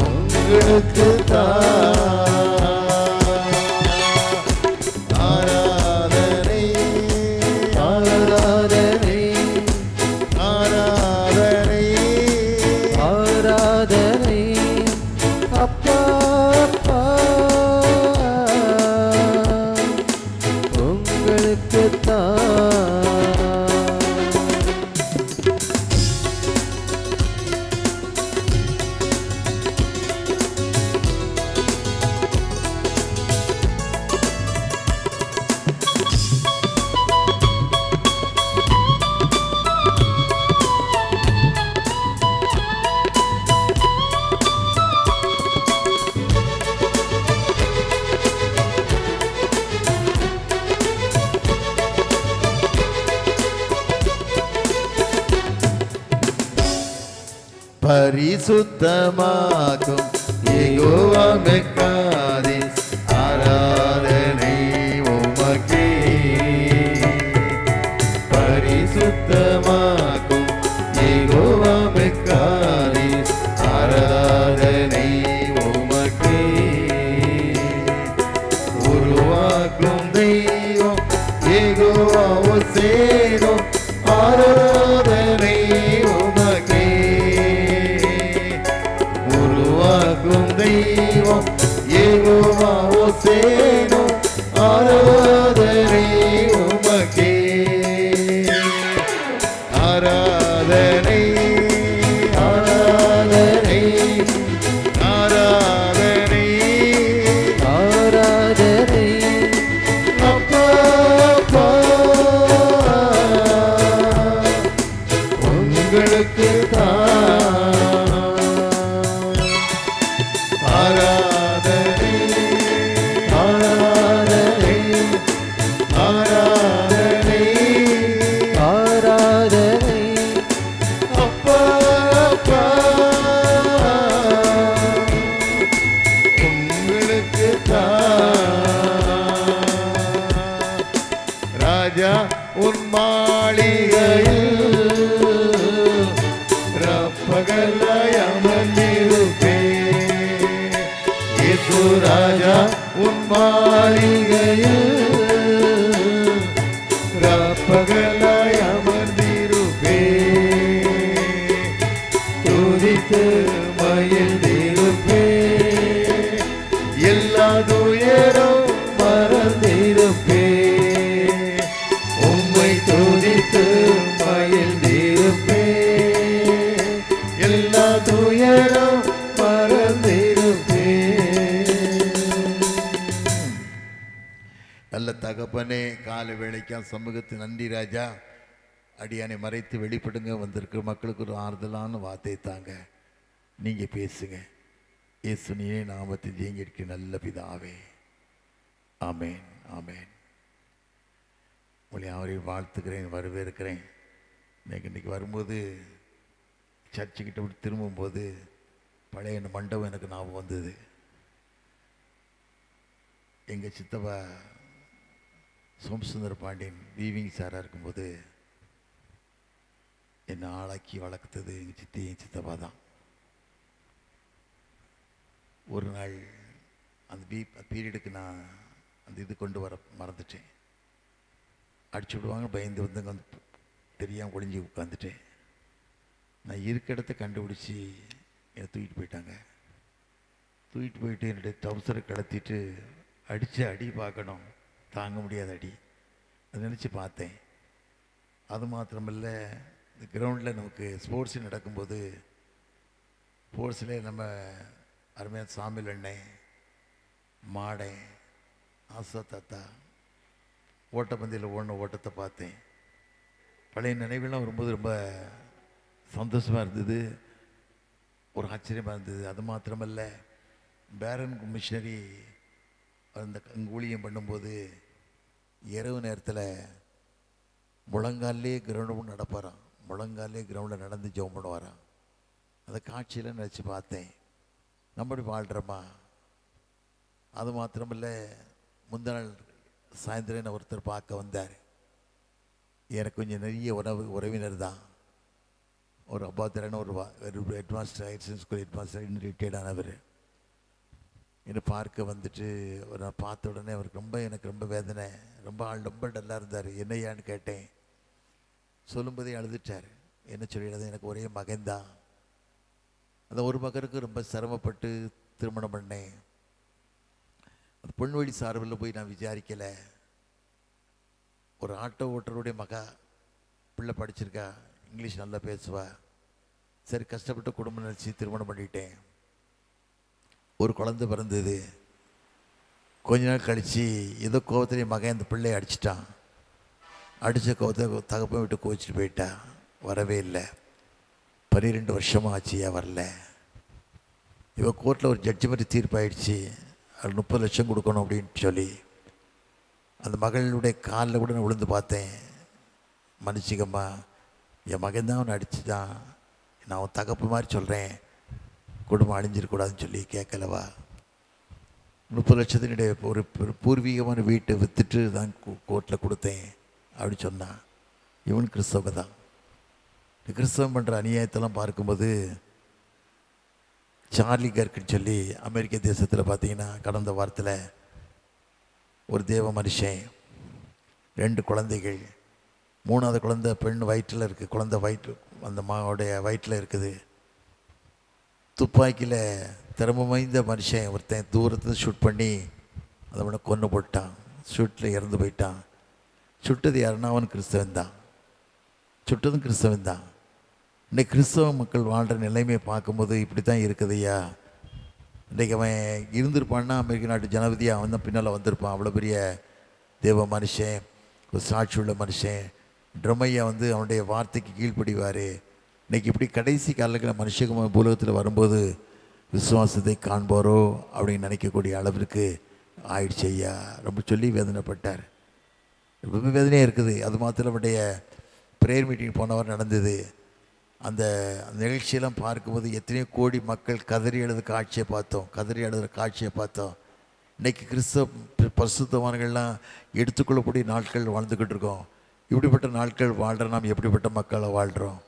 உங்களுக்கு ஆராதனை ஆராதனை ஆராதனை ஆராதனை அப்பா அப்பா உங்களுக்கு பரிசுத்தமாக்கும் யெகோவா மெக்காதேஸ் ஆராதனை உமக்கே பரிசுத்தமாக்கும் யெகோவா மெக்காதேஸ் ஆராதனை உமக்கே உருவாக்கும் தெய்வம் யெகோவா ஓசேனோ ஆராதனை உமக்கே உருவாக்கும் தெய்வம் யெகோவா ஓசேனோ ஆராதனை உமக்கே ஆராதனை ஆராதனை ஆராதனை ஆராதனை அப்பா அப்பா உங்களுக்கு ஆராதனை ஆராதனை ஆராதனை ஆராதனை அப்பா அப்பா உங்களுக்கு ராஜா உன் மாளிகையில் ரப்ப தகப்பனே, காலை வேளைக்கா சமூகத்து நன்றி ராஜா. அடியானை மறைத்து வெளிப்படுங்க. வந்திருக்கிற மக்களுக்கு ஒரு ஆறுதலான வார்த்தை தாங்க. நீங்கள் பேசுங்க. இயேசுனியே நாமத்தில் ஜெயங்கிற்கு நல்ல பிதாவே. ஆமேன், ஆமேன். உங்களை யாரையும் வாழ்த்துக்கிறேன், வரவேற்கிறேன். இன்றைக்கி வரும்போது சர்ச்சுக்கிட்ட விட்டு திரும்பும்போது பழைய மண்டபம் எனக்கு ஞாபகம் வந்தது. எங்கள் சித்தப்பா சோமசுந்தர பாண்டியன் வீவிங் சாராக இருக்கும்போது என்னை ஆளாக்கி வளர்க்குறது எங்கள் என் சித்தப்பா தான். ஒரு நாள் அந்த பீரியடுக்கு நான் அந்த இது கொண்டு வர மறந்துட்டேன். அடிச்சு விடுவாங்க பயந்து வந்து தெரியாமல் ஒளிஞ்சி உட்காந்துட்டேன். நான் இருக்க இடத்த கண்டுபிடிச்சி என்னை தூக்கிட்டு போயிட்டாங்க. தூக்கிட்டு போயிட்டு என்னுடைய டவுசரை கடத்திட்டு அடித்து அடி பார்க்கணும், தாங்க முடியாத அடி. அதை நினச்சி பார்த்தேன். அது மாத்திரமில்ல, இந்த கிரவுண்டில் நமக்கு ஸ்போர்ட்ஸ் நடக்கும்போது ஸ்போர்ட்ஸில் நம்ம அருமையான சாமில் எண்ணெய் மாடை ஆசா தாத்தா ஓட்டப்பந்தயில் ஓடின ஓட்டத்தை பார்த்தேன். பழைய நினைவுலாம் வரும்போது ரொம்ப சந்தோஷமாக இருந்தது, ஒரு ஆச்சரியமாக இருந்தது. அது மாத்திரமல்ல, பேரன் மிஷினரி அந்த ஊழியம் பண்ணும்போது இரவு நேரத்தில் முழங்காலே கிரவுண்டு நடப்பாராம். முழங்காலே கிரவுண்டில் நடந்து ஜெபம் பண்ணுவாராம். அந்த காட்சியில் நினச்சி பார்த்தேன், நம்மடி வாழ்கிறோமா? அது மாத்திரமில்ல, முந்தின நாள் சாயந்தரம் ஒருத்தர் பார்க்க வந்தார். எனக்கு கொஞ்சம் நிறைய உறவினர் தான். ஒரு அப்பாத்திரன்னு ஒரு ஹெட்மாஸ்டர், ஹையர் ஸ்கூல் ஹெட்மாஸ்டர், இன்னும் ரிட்டையர்ட் ஆனவர். என்னை பார்க்க வந்துட்டு நான் பார்த்த உடனே அவருக்கு எனக்கு ரொம்ப வேதனை, ரொம்ப டல்லாக இருந்தார். என்னையான்னு கேட்டேன். சொல்லும்போதே அழுதுட்டார். என்ன சொல்லிடாது, எனக்கு ஒரே மகன்தான். அந்த ஒரு மகனுக்கு ரொம்ப சிரமப்பட்டு திருமணம் பண்ணேன். அந்த பொன்வழி சார்பில் போய் நான் விசாரிக்கலை. ஒரு ஆட்டோ ஓட்டருடைய மகா பிள்ளை படிச்சிருக்கா, இங்கிலீஷ் நல்லா பேசுவா. சரி, கஷ்டப்பட்டு குடும்பம் நினச்சி திருமணம் பண்ணிட்டேன். ஒரு குழந்தை பிறந்தது. கொஞ்ச நாள் கழித்து ஏதோ கோவத்திலே மகன் அந்த பிள்ளையை அடிச்சிட்டான். அடித்த கோவத்தை தகப்பன் விட்டு கோச்சிட்டு போயிட்டா. வரவே இல்லை. 12 வருஷமாக ஆச்சியா வரல. இவன் கோர்ட்டில் ஒரு ஜட்ஜ்மெண்ட் தீர்ப்பாயிடுச்சு. அது 30 லட்சம் கொடுக்கணும் அப்படின்னு சொல்லி அந்த மகளுடைய காலில் கூட நான் விழுந்து பார்த்தேன். மன்னிச்சிக்கம்மா, என் மகன் தான் அவனை அடிச்சு தான், நான் அவன் தகப்பு மாதிரி சொல்கிறேன், குடும்பம் அழிஞ்சிருக்கூடாதுன்னு சொல்லி கேட்கலவா. 30 லட்சத்தினுடைய ஒரு பூர்வீகமான வீட்டை விற்றுட்டு தான் கோர்ட்டில் கொடுத்தேன் அப்படி சொன்னான். இவன் கிறிஸ்தவ தான். கிறிஸ்தவம் பண்ணுற அநியாயத்தெல்லாம் பார்க்கும்போது, சார்லி கர்க்குன்னு சொல்லி அமெரிக்க தேசத்தில் பார்த்தீங்கன்னா கடந்த வாரத்தில் ஒரு தேவ மனுஷன், 2 குழந்தைகள், 3ஆவது குழந்தை பெண் வயிற்றில் இருக்குது. குழந்தை அந்த மாவுடைய வயிற்றில் இருக்குது. துப்பாக்கியில் திறமை வாய்ந்த மனுஷன் ஒருத்தன் தூரத்தில் ஷூட் பண்ணி அதை கொன்று போட்டான். ஷூட்டில் இறந்து போயிட்டான். சுட்டது யாருன்னா அவன் கிறிஸ்தவன் தான். சுட்டதும் கிறிஸ்தவன் தான். இன்றைக்கி கிறிஸ்தவ மக்கள் வாழ்கிற நிலைமையை பார்க்கும்போது இப்படி தான் இருக்குதுய்யா. இன்றைக்கி அவன் இருந்திருப்பான்னா அமெரிக்க நாட்டு ஜனாதிபதியாக அவன் தான் பின்னால் வந்திருப்பான். அவ்வளோ பெரிய தேவ மனுஷன், ஒரு சாட்சி உள்ள மனுஷன். ட்ரமையா அவனுடைய வார்த்தைக்கு கீழ்ப்படிவார். இன்றைக்கி இப்படி கடைசி காலங்களில் மனுஷங்க பூலகத்தில் வரும்போது விசுவாசத்தை காண்பாரோ அப்படின்னு நினைக்கக்கூடிய அளவிற்கு ஆயிடுச்சு ஐயா. ரொம்ப சொல்லி வேதனைப்பட்டார். ரொம்ப வேதனையாக இருக்குது. அது மாத்திரம் அவருடைய ப்ரேயர் மீட்டிங் போனவர் நடந்தது. அந்த நிகழ்ச்சியெல்லாம் பார்க்கும்போது எத்தனையோ கோடி மக்கள் கதறி எழுத காட்சியை பார்த்தோம். கதறி எழுதுகிற காட்சியை பார்த்தோம். இன்றைக்கி கிறிஸ்தவ பரிசுத்தவான்கள்லாம் எடுத்துக்கொள்ளக்கூடிய நாட்கள் வாழ்ந்துக்கிட்டு இருக்கோம். இப்படிப்பட்ட நாட்கள் வாழ்கிற நாம் எப்படிப்பட்ட மக்களை வாழ்கிறோம்?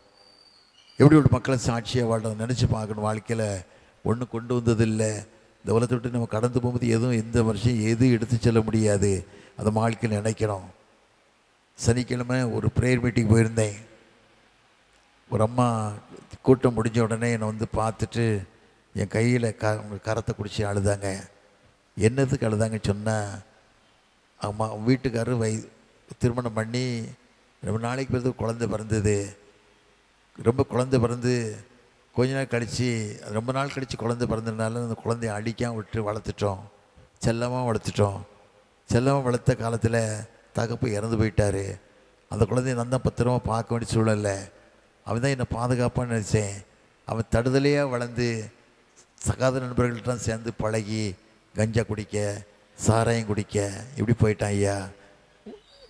எப்படிப்பட்ட மக்களை சாட்சியாக வாழ்கிறோம் நினச்சி பார்க்கணும். வாழ்க்கையில் ஒன்றும் கொண்டு வந்ததில்லை. இந்த உலகத்தை விட்டு நம்ம கடந்து போகும்போது எதுவும் எந்த வருஷம் எதுவும் எடுத்து செல்ல முடியாது. அதை வாழ்க்கையில் நினைக்கிறோம். சனிக்கிழமை ஒரு ப்ரேயர் மீட்டிங் போயிருந்தேன். ஒரு அம்மா கூட்டம் முடிஞ்ச உடனே என்னை பார்த்துட்டு என் கையில் கரத்தை குடிச்சு அழுதாங்க. என்னதுக்கு அழுதாங்கன்னு சொன்னால், அம்மா வீட்டுக்காரர் திருமணம் பண்ணி ரொம்ப நாளைக்கு பிறகு குழந்தை பிறந்தது. ரொம்ப குழந்தை பிறந்து கொஞ்ச நாள் கழித்து, ரொம்ப நாள் கழித்து குழந்தை பிறந்ததுனால அந்த குழந்தைய அடிக்காமல் விட்டு வளர்த்துட்டோம், செல்லமாக வளர்த்துட்டோம். செல்லம் வளர்த்த காலத்தில் தகப்பு இறந்து போயிட்டார். அந்த குழந்தைய நான் தான் பத்திரமா பார்க்க வேண்டிய சூழல்ல. அவன் தான் என்னை பாதுகாப்பான்னு நினச்சேன். அவன் தடுதலையாக வளர்ந்து சகாத நண்பர்கள்ட்ட சேர்ந்து பழகி கஞ்சா குடிக்க, சாராயம் குடிக்க இப்படி போயிட்டான். ஐயா,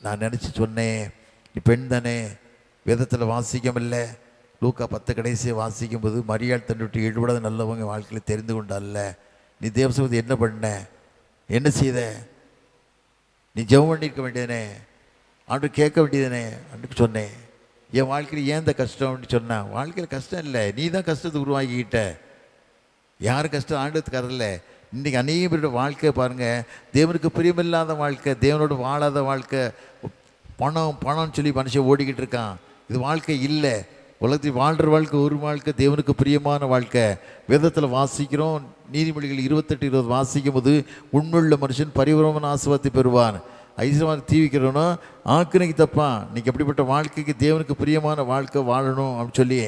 நான் நினச்சி சொன்னேன், நீ பெண் தானே, வேதத்தில் வாசிக்கமில்லை, லூக்கா 10 கடைசியை வாசிக்கும்போது மரியாள் தன்னை விட்டு ஈடுபடாத நல்லவங்க வாழ்க்கையில் தெரிந்து கொண்டால. நீ தேவசபதி என்ன பண்ண, என்ன செய்த, நீ ஜெபம் பண்ணியிருக்க வேண்டியதானே, ஆண்டு கேட்க வேண்டியதானே அன்றைக்கு சொன்னேன். என் வாழ்க்கையில் ஏன் இந்த கஷ்டம் அப்படின்னு சொன்னான். வாழ்க்கையில் கஷ்டம் இல்லை, நீ தான் கஷ்டத்தை உருவாக்கிக்கிட்ட. யார் கஷ்டம் ஆண்டதுக்காரல்ல. இன்றைக்கி அநேக பேரோட வாழ்க்கை பாருங்கள், தேவனுக்கு பிரியமில்லாத வாழ்க்கை, தேவனோட வாழாத வாழ்க்கை, பணம்னு சொல்லி மனுஷன் ஓடிக்கிட்டு இருக்கான். இது வாழ்க்கை இல்லை. உலகத்தில் வாழ்கிற வாழ்க்கை ஒரு வாழ்க்கை, தேவனுக்கு பிரியமான வாழ்க்கை. வேதத்தில் வாசிக்கிறோம், நீதிமொழிகள் 28:20 வாசிக்கும் போது உண்மையுள்ள மனுஷன் பரிபூரணமான ஆசீர்வாதத்தை பெறுவான், ஐஸ்வர்யமாக தீவிக்கிறவனோ ஆக்கினைக்கு தப்பான். இன்றைக்கி அப்படிப்பட்ட வாழ்க்கைக்கு தேவனுக்கு பிரியமான வாழ்க்கை வாழணும் அப்படின்னு சொல்லி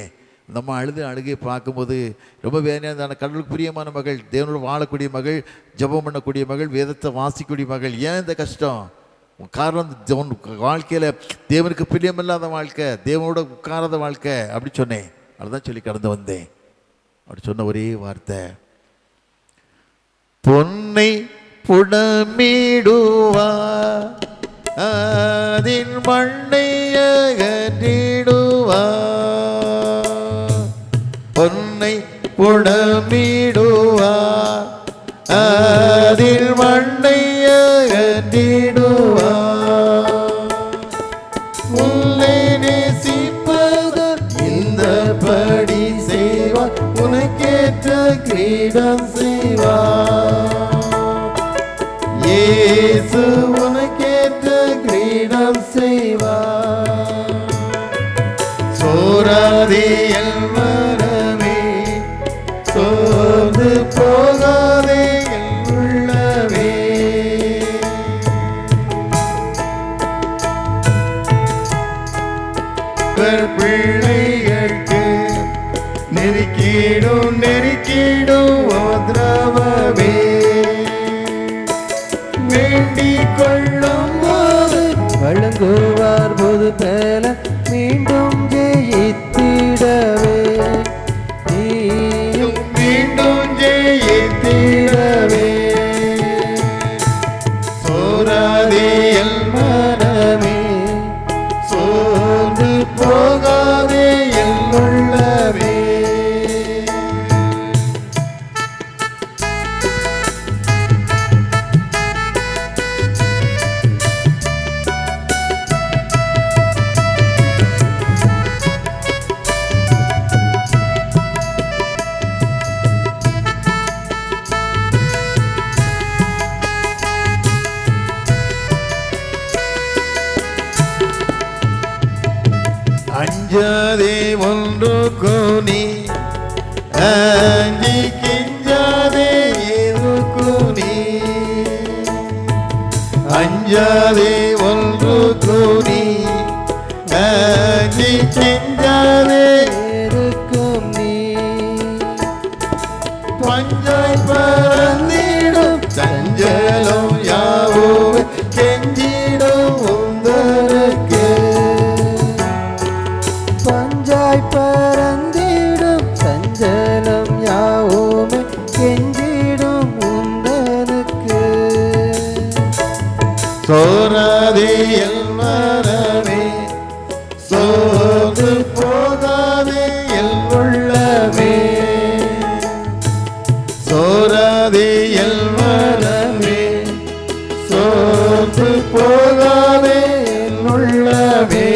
நம்ம அழுகை பார்க்கும்போது ரொம்ப வேதனையாக இருந்தான. கடவுளுக்கு பிரியமான மகள், தேவனோட வாழக்கூடிய மகள், ஜெபம் பண்ணக்கூடிய மகள், வேதத்தை வாசிக்கக்கூடிய மகள், ஏன் இந்த கஷ்டம்? காரணம் வாழ்க்கையில் தேவனுக்கு பிரியமில்லாத வாழ்க்கை, தேவனோட உட்காராத வாழ்க்கை அப்படி சொன்னேன். அதுதான் சொல்லி கடந்து வந்தேன். அப்படி சொன்ன ஒரே வார்த்தை, பொன்னை புடமிடுவா அதின் மண்ணை அகற்றிடுவா, பொன்னை புடமிடுவா அதில் மண்ணை அகற்றிடுவா, உன்னை நேசிப்பவர் இந்த படி செய்வார், உனக்கேற்ற கிரீடம் செய்வார். இயேசு உனக்கேற்ற கிரீடம் செய்வார். சோராதே என் மனமே, சோர்ந்து போகாதே என் உள்ளமே. பிள்ளைகளுக்கு நெருக்கிடும் உபத்திரவமே, வேண்டிக் கொள்ளும் போது வழங்குவார் போது பேல மீண்டும் ஜெயித்திடவே, மீண்டும் ஜெயித்திடவே. சோராதே என் மனமே, சோர்ந்து போகாதே என் உள்ளமே. அஞ்சாதே ஒன்றுக்கு நீ, அஞ்சி கிஞ்சாதே எதுக்கு நீ, அஞ்சாதே ஒன்றுக்கு நீ, அஞ்சி கிஞ்சாதே இருக்கும் நீ, பஞ்சாய் பறந்திடும் சஞ்சலம் யாவும் கெஞ்சிடும் உந்தருக்கு, பஞ்சாய் பறந்திடும் சஞ்சலம் யாவுமே கெஞ்சிடும் உந்தனுக்கு. சோராதே என் மனமே, சோர்ந்து போகாதே என் உள்ளமே. சோராதே என் மனமே, சோர்ந்து போகாதே என் உள்ளமே.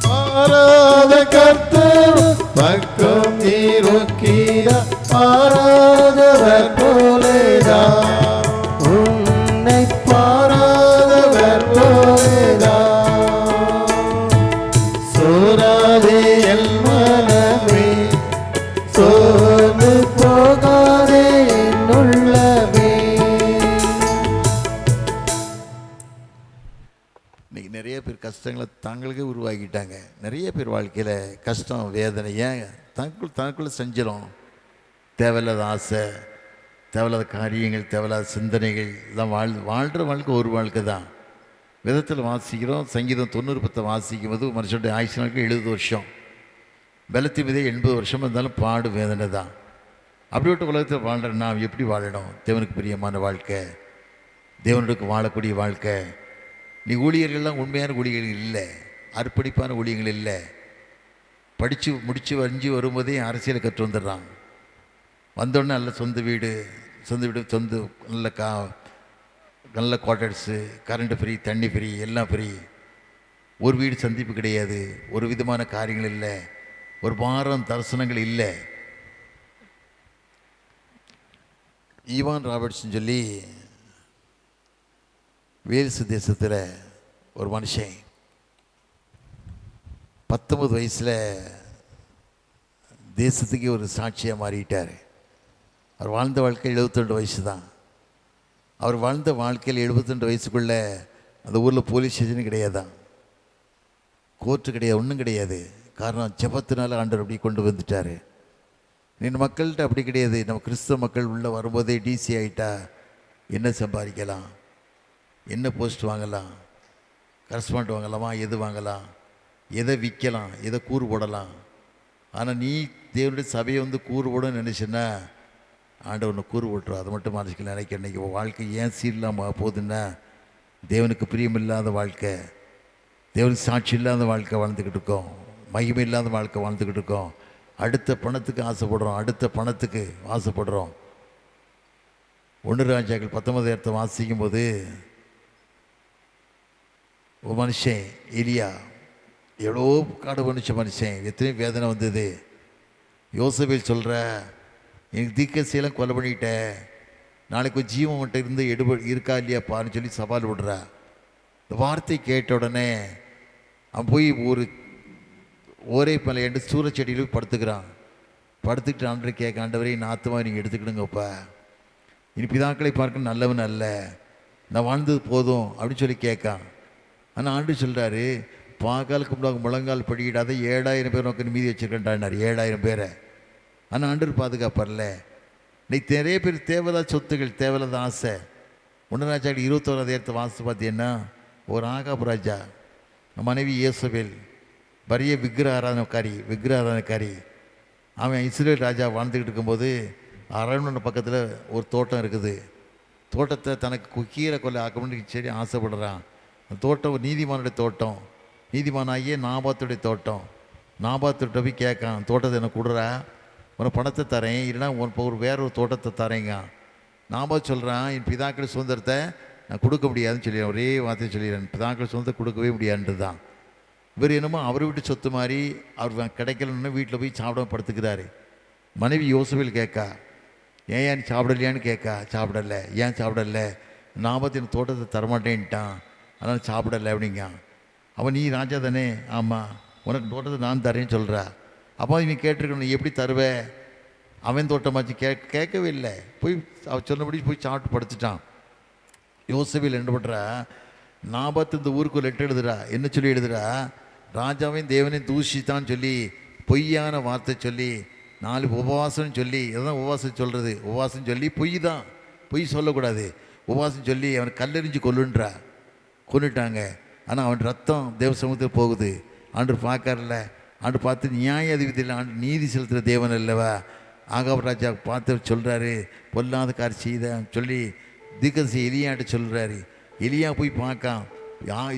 மாறாத கர்த்தர் பக்கம் நீரோக்கியா, மாறாதவர் போலேதான், உன்னை மாறாதவர் போலேதான். சோராதே என் மனமே, சோர்ந்து போகாதே என் உள்ளமே. இன்னைக்கு நிறைய பேர் கஷ்டங்களை தாங்களுக்கே உருவாக்கிட்டாங்க. நிறைய பேர் வாழ்க்கையில் கஷ்டம், வேதனை, ஏன் தனக்குள்ளே செஞ்சிடும். தேவையில்லாத ஆசை, தேவையில்லாத காரியங்கள், தேவையில்லாத சிந்தனைகள் எல்லாம் வாழ்கிற வாழ்க்கை ஒரு வாழ்க்கை தான். விதத்தில் வாசிக்கிறோம். சங்கீதம் 90 வாசிக்கும் போது மனுஷனுடைய ஆயுசு நாட்கள் 70 வருஷம், பலத்தி மீதே 80 வருஷம் இருந்தாலும் பாடு வேதனை தான். அப்படிப்பட்ட உலகத்தில் வாழ்கிற நாம் எப்படி வாழணும்? தேவனுக்கு பிரியமான வாழ்க்கை, தேவனுக்கு வாழக்கூடிய வாழ்க்கை. நீ ஊழியர்கள்லாம் உண்மையான ஊழியர்கள் இல்லை, அர்ப்பணிப்பான ஊழியர்கள் இல்லை. படித்து முடித்து வரைஞ்சி வரும்போதே அரசியலை கற்று வந்துடுறான். வந்தோடனே நல்ல சொந்த வீடு நல்ல குவார்ட்டர்ஸு, கரண்ட்டு ஃப்ரீ, தண்ணி ஃப்ரீ, எல்லாம் ஃப்ரீ. ஒரு வீடு சந்திப்பு கிடையாது, ஒரு விதமான காரியங்கள் இல்லை, ஒரு வாரம் தரிசனங்கள் இல்லை. ஈவான் ராபர்ட்ஸ்ன்னு சொல்லி வேல்ஸ் தேசத்தில் ஒரு மனுஷன் 19 வயசில் தேசத்துக்கே ஒரு சாட்சியாக மாறிட்டார். அவர் வாழ்ந்த வாழ்க்கை 72 வயசு தான். அவர் வாழ்ந்த வாழ்க்கையில் 72 வயசுக்குள்ளே அந்த ஊரில் போலீஸ் ஸ்டேஷனும் கிடையாதான், கோர்ட்டு கிடையாது, ஒன்றும் கிடையாது. காரணம் ஜெபத்தினால ஆண்டவர் அப்படி கொண்டு வந்துட்டார். இந்த மக்கள்கிட்ட அப்படி கிடையாது. நம்ம கிறிஸ்தவ மக்கள் உள்ளே வரும்போதே டிசி ஆகிட்டா என்ன சம்பாதிக்கலாம், என்ன போஸ்ட் வாங்கலாம், கரஸ்பாண்ட் வாங்கலாமா, எது வாங்கலாம், எதை விற்கலாம், எதை கூறு போடலாம். ஆனால் நீ தேவனுடைய சபையை கூறு போடணும்னு நினச்சின்னா ஆண்டவர் ஒன்று கூறு போட்டுரும். அதை மட்டும் மனசுக்கு நினைக்க. இன்றைக்கி வாழ்க்கை ஏன் சீரில்லாமல் போகுதுன்னா தேவனுக்கு பிரியமில்லாத வாழ்க்கை, தேவனுக்கு சாட்சி இல்லாத வாழ்க்கை வாழ்ந்துக்கிட்டு இருக்கோம், மகிமை இல்லாத வாழ்க்கை வாழ்ந்துக்கிட்டு இருக்கோம். அடுத்த பணத்துக்கு ஆசைப்படுறோம், அடுத்த பணத்துக்கு ஆசைப்படுறோம். 1 ராஜாக்கள் 19 வாசிக்கும் போது ஒரு மனுஷன் எலியா, எவ்வளோ காடு பண்ணிச்ச மனுஷன், எத்தனை வேதனை வந்தது. யோசபேல் சொல்கிற, எனக்கு தீர்க்கதரிசியெல்லாம் கொலை பண்ணிட்டேன், நாளைக்கு ஒரு ஜீவன் மட்டும் இருந்து இருக்கா இல்லையாப்பான்னு சொல்லி சவால் விடுறா. இந்த வார்த்தை கேட்ட உடனே அவன் போய் ஒரே பல எண்டு சூரச்செடியில் போய் படுத்துக்கிறான். படுத்துக்கிட்டு ஆண்டவரை கேட்க, ஆண்டவரே இந்த ஆத்துமா நீங்கள் எடுத்துக்கிடுங்கப்பா, இனி பிதாக்களை பார்க்க நல்லவன் அல்ல, நான் வாழ்ந்தது போதும் அப்படின்னு சொல்லி கேட்கான். ஆனால் ஆண்டு சொல்கிறாரு, பாகால் கும்பிடாங்க முழங்கால் படிக்கிடாத 7000 பேர் நோக்கி மீதி வச்சுருக்கேன்டார். 7000 பேரை. ஆனால் ஆண்டவர் பாதுகாப்பறல. இன்னைக்கு நிறைய பேர் தேவையில்லாத சொத்துகள், தேவையில்லாத ஆசை. 1 ராஜாக்கள் 21 வாசம் பார்த்தீங்கன்னா, ஒரு ஆகாப் ராஜா, மனைவி யோசபேல் பெரிய விக்கிர ஆராதனைக்காரி. அவன் இஸ்ரேல் ராஜா வாழ்ந்துக்கிட்டு இருக்கும்போது அரண்மனை பக்கத்தில் ஒரு தோட்டம் இருக்குது. தோட்டத்தை தனக்கு கீரை கொல்லை ஆக்கணும்னு சரி ஆசைப்படுறான். அந்த தோட்டம் ஒரு நீதிமானுடைய தோட்டம், நீதிமானாகிய நாபாத்துடைய தோட்டம். நாபாத்துட்ட போய் கேட்கான், தோட்டத்தை எனக்கு கொடுறா, உனக்கு பணத்தை தரேன், இல்லைனா ஒரு வேறொரு தோட்டத்தை தரேங்க. நாபாத் சொல்கிறான், என் பிதாக்கள் சுதந்திரத்தை நான் கொடுக்க முடியாதுன்னு சொல்லிடுறேன். ஒரே வார்த்தையை சொல்லிடுறேன், பிதாக்கள் சுதந்திரத்தை கொடுக்கவே முடியாதுன்ட்டு தான். இவர் என்னமோ அவரை விட்டு சொத்து மாதிரி அவர் கிடைக்கலன்னு வீட்டில் போய் சாப்பிடாம படுத்துக்கிறாரு. மனைவி யோசபேல் கேட்கா, ஏன் நீ சாப்பிடலையான்னு கேட்கா. சாப்பிடலை. ஏன் சாப்பிடலை? நாபாத்தின் தோட்டத்தை தரமாட்டேன்ட்டான், அதனால் சாப்பிடலை அப்படிங்க. அவன், நீ ராஜா தானே? ஆமாம், உனக்கு தோட்டத்தை நான் தரேன்னு சொல்கிறா. அப்போ இவன் கேட்டிருக்கணும், எப்படி தருவே, அவன் தோட்டமாச்சு. கேட்கவே இல்லை. போய் அவன் சொன்னபடி போய் சாப்பிட்டு படுத்துட்டான். யோசபேல் என்ன பண்ணுறா, நாபாத் இந்த ஊருக்கு லெட்டர் எழுதுறா. என்ன சொல்லி எழுதுறா, ராஜாவையும் தேவனையும் தூஷித்தான்னு சொல்லி பொய்யான வார்த்தை சொல்லி 4 உபவாசம்னு சொல்லி, இதுதான் உபவாசம் சொல்கிறது. உபவாசம் சொல்லி பொய் சொல்லக்கூடாது. உபவாசம் சொல்லி அவனை கல்லெறிஞ்சு கொன்னுட்டாங்க. ஆனால் அவன் ரத்தம் தேவ சமூகத்தில் போகுது. ஆண்டவர் பார்க்கறல. ஆண்டு பார்த்து நியாய அதிபதியில் ஆண்டு நீதி செலுத்துகிற தேவன் அல்லவா. ஆகாப் ராஜா பார்த்து சொல்கிறாரு, பொல்லாத காரியம் செய்த சொல்லி தீர்க்கதரிசி எலியாட்ட சொல்கிறாரு. எலியா போய் பார்க்கான்.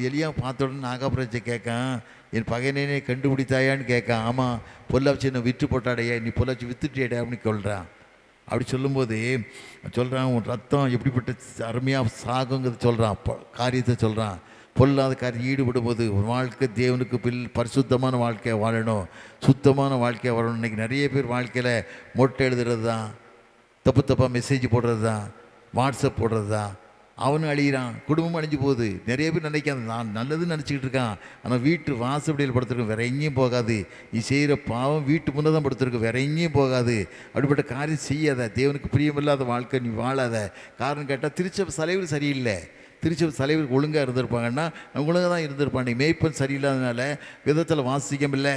எலியா பார்த்த உடனே ஆகாப் ராஜா கேட்கான், என் பகையனே கண்டுபிடித்தாயான்னு கேட்கான். ஆமாம், பொல்லாச்சி என்ன விற்று போட்டாடையா, நீ பொல்லாச்சி விற்றுட்டியாடா அப்படின்னு சொல்கிறான். அப்படி சொல்லும்போது சொல்கிறான், உன் ரத்தம் எப்படிப்பட்ட அருமையாக சாகுங்கிறத சொல்கிறான், காரியத்தை சொல்கிறான். பொல்லாத காரியம் ஈடுபடும் போது வாழ்க்கை தேவனுக்கு பரிசுத்தமான வாழ்க்கையை வாழணும், சுத்தமான வாழ்க்கையை வாழணும். இன்றைக்கி நிறைய பேர் வாழ்க்கையில் மொட்டை எழுதுறது தான், தப்பாக மெசேஜ் போடுறது தான், வாட்ஸ்அப் போடுறது தான். அவனும் அழிகிறான், குடும்பம் அழிஞ்சு போகுது. நிறைய பேர் நினைக்காது, நான் நல்லதுன்னு நினச்சிக்கிட்டு இருக்கான். ஆனால் வீட்டு வாசப்படியில் படுத்துருக்கும், வேற எங்கேயும் போகாது. நீ செய்கிற பாவம் வீட்டு முன்னே தான் படுத்துருக்கும், வேற எங்கேயும் போகாது. அப்படிப்பட்ட காரியம் செய்யாத, தேவனுக்கு பிரியமில்லாத வாழ்க்கை நீ வாழாத. காரணம் கேட்டால் திருச்சபை தலைவர் சரியில்லை. திருச்சபை தலைவர் ஒழுங்காக இருந்திருப்பாங்கன்னா ஒழுங்காக தான் இருந்திருப்பாங்க. மேய்ப்பன் சரியில்லாதனால விதத்தில் வாசிக்கம் இல்லை.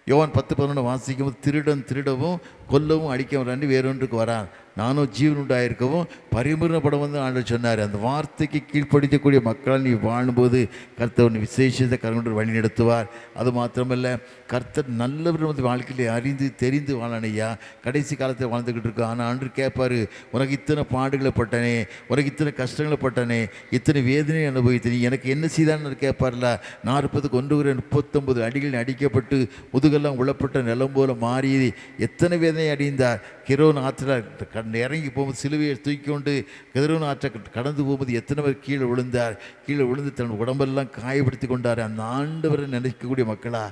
யோவான் 10:11 வாசிக்கும் போது, திருடன் திருடவும் கொல்லவும் அடிக்கவும் வேறொன்றுக்கு வரான், நானும் ஜீவன் உண்டாயிருக்கவும் பரிபூரணப்பட வந்து ஆண்டவர் சொன்னார். அந்த வார்த்தைக்கு கீழ்ப்படுத்தக்கூடிய மக்களால் நீ வாழும்போது கர்த்தர் உன்னை விசேஷத்தை கருங்கொண்டு வழி நடத்துவார். அது மாத்திரமல்ல, கர்த்தர் நல்லவர் வந்து வாழ்க்கையில் அறிந்து தெரிந்து வாழனையா. கடைசி காலத்தில் வாழ்ந்துக்கிட்டு இருக்கோம். ஆனால் ஆண்டு கேட்பார், உனக்கு இத்தனை பாடுகளை பட்டனே, உனக்கு இத்தனை கஷ்டங்களை பட்டனே, இத்தனை வேதனை அனுபவித்தனே, எனக்கு என்ன செய்தான்னு கேட்பார்ல. 39 அடிகள் அடிக்கப்பட்டு முதுகெல்லாம் உளப்பட்ட நிலம் போல மாறி எத்தனை வேதனை அடைந்தார். கிரோன் ஆற்றில் இறங்கி போகும்போது சிலுவையை தூக்கி கொண்டு கிரோன் ஆற்றை கடந்து போகும்போது எத்தனை பேர் கீழே விழுந்தார். கீழே விழுந்து தன் உடம்பெல்லாம் காயப்படுத்தி கொண்டார். அந்த ஆண்டவரை நினைக்கக்கூடிய மக்களா,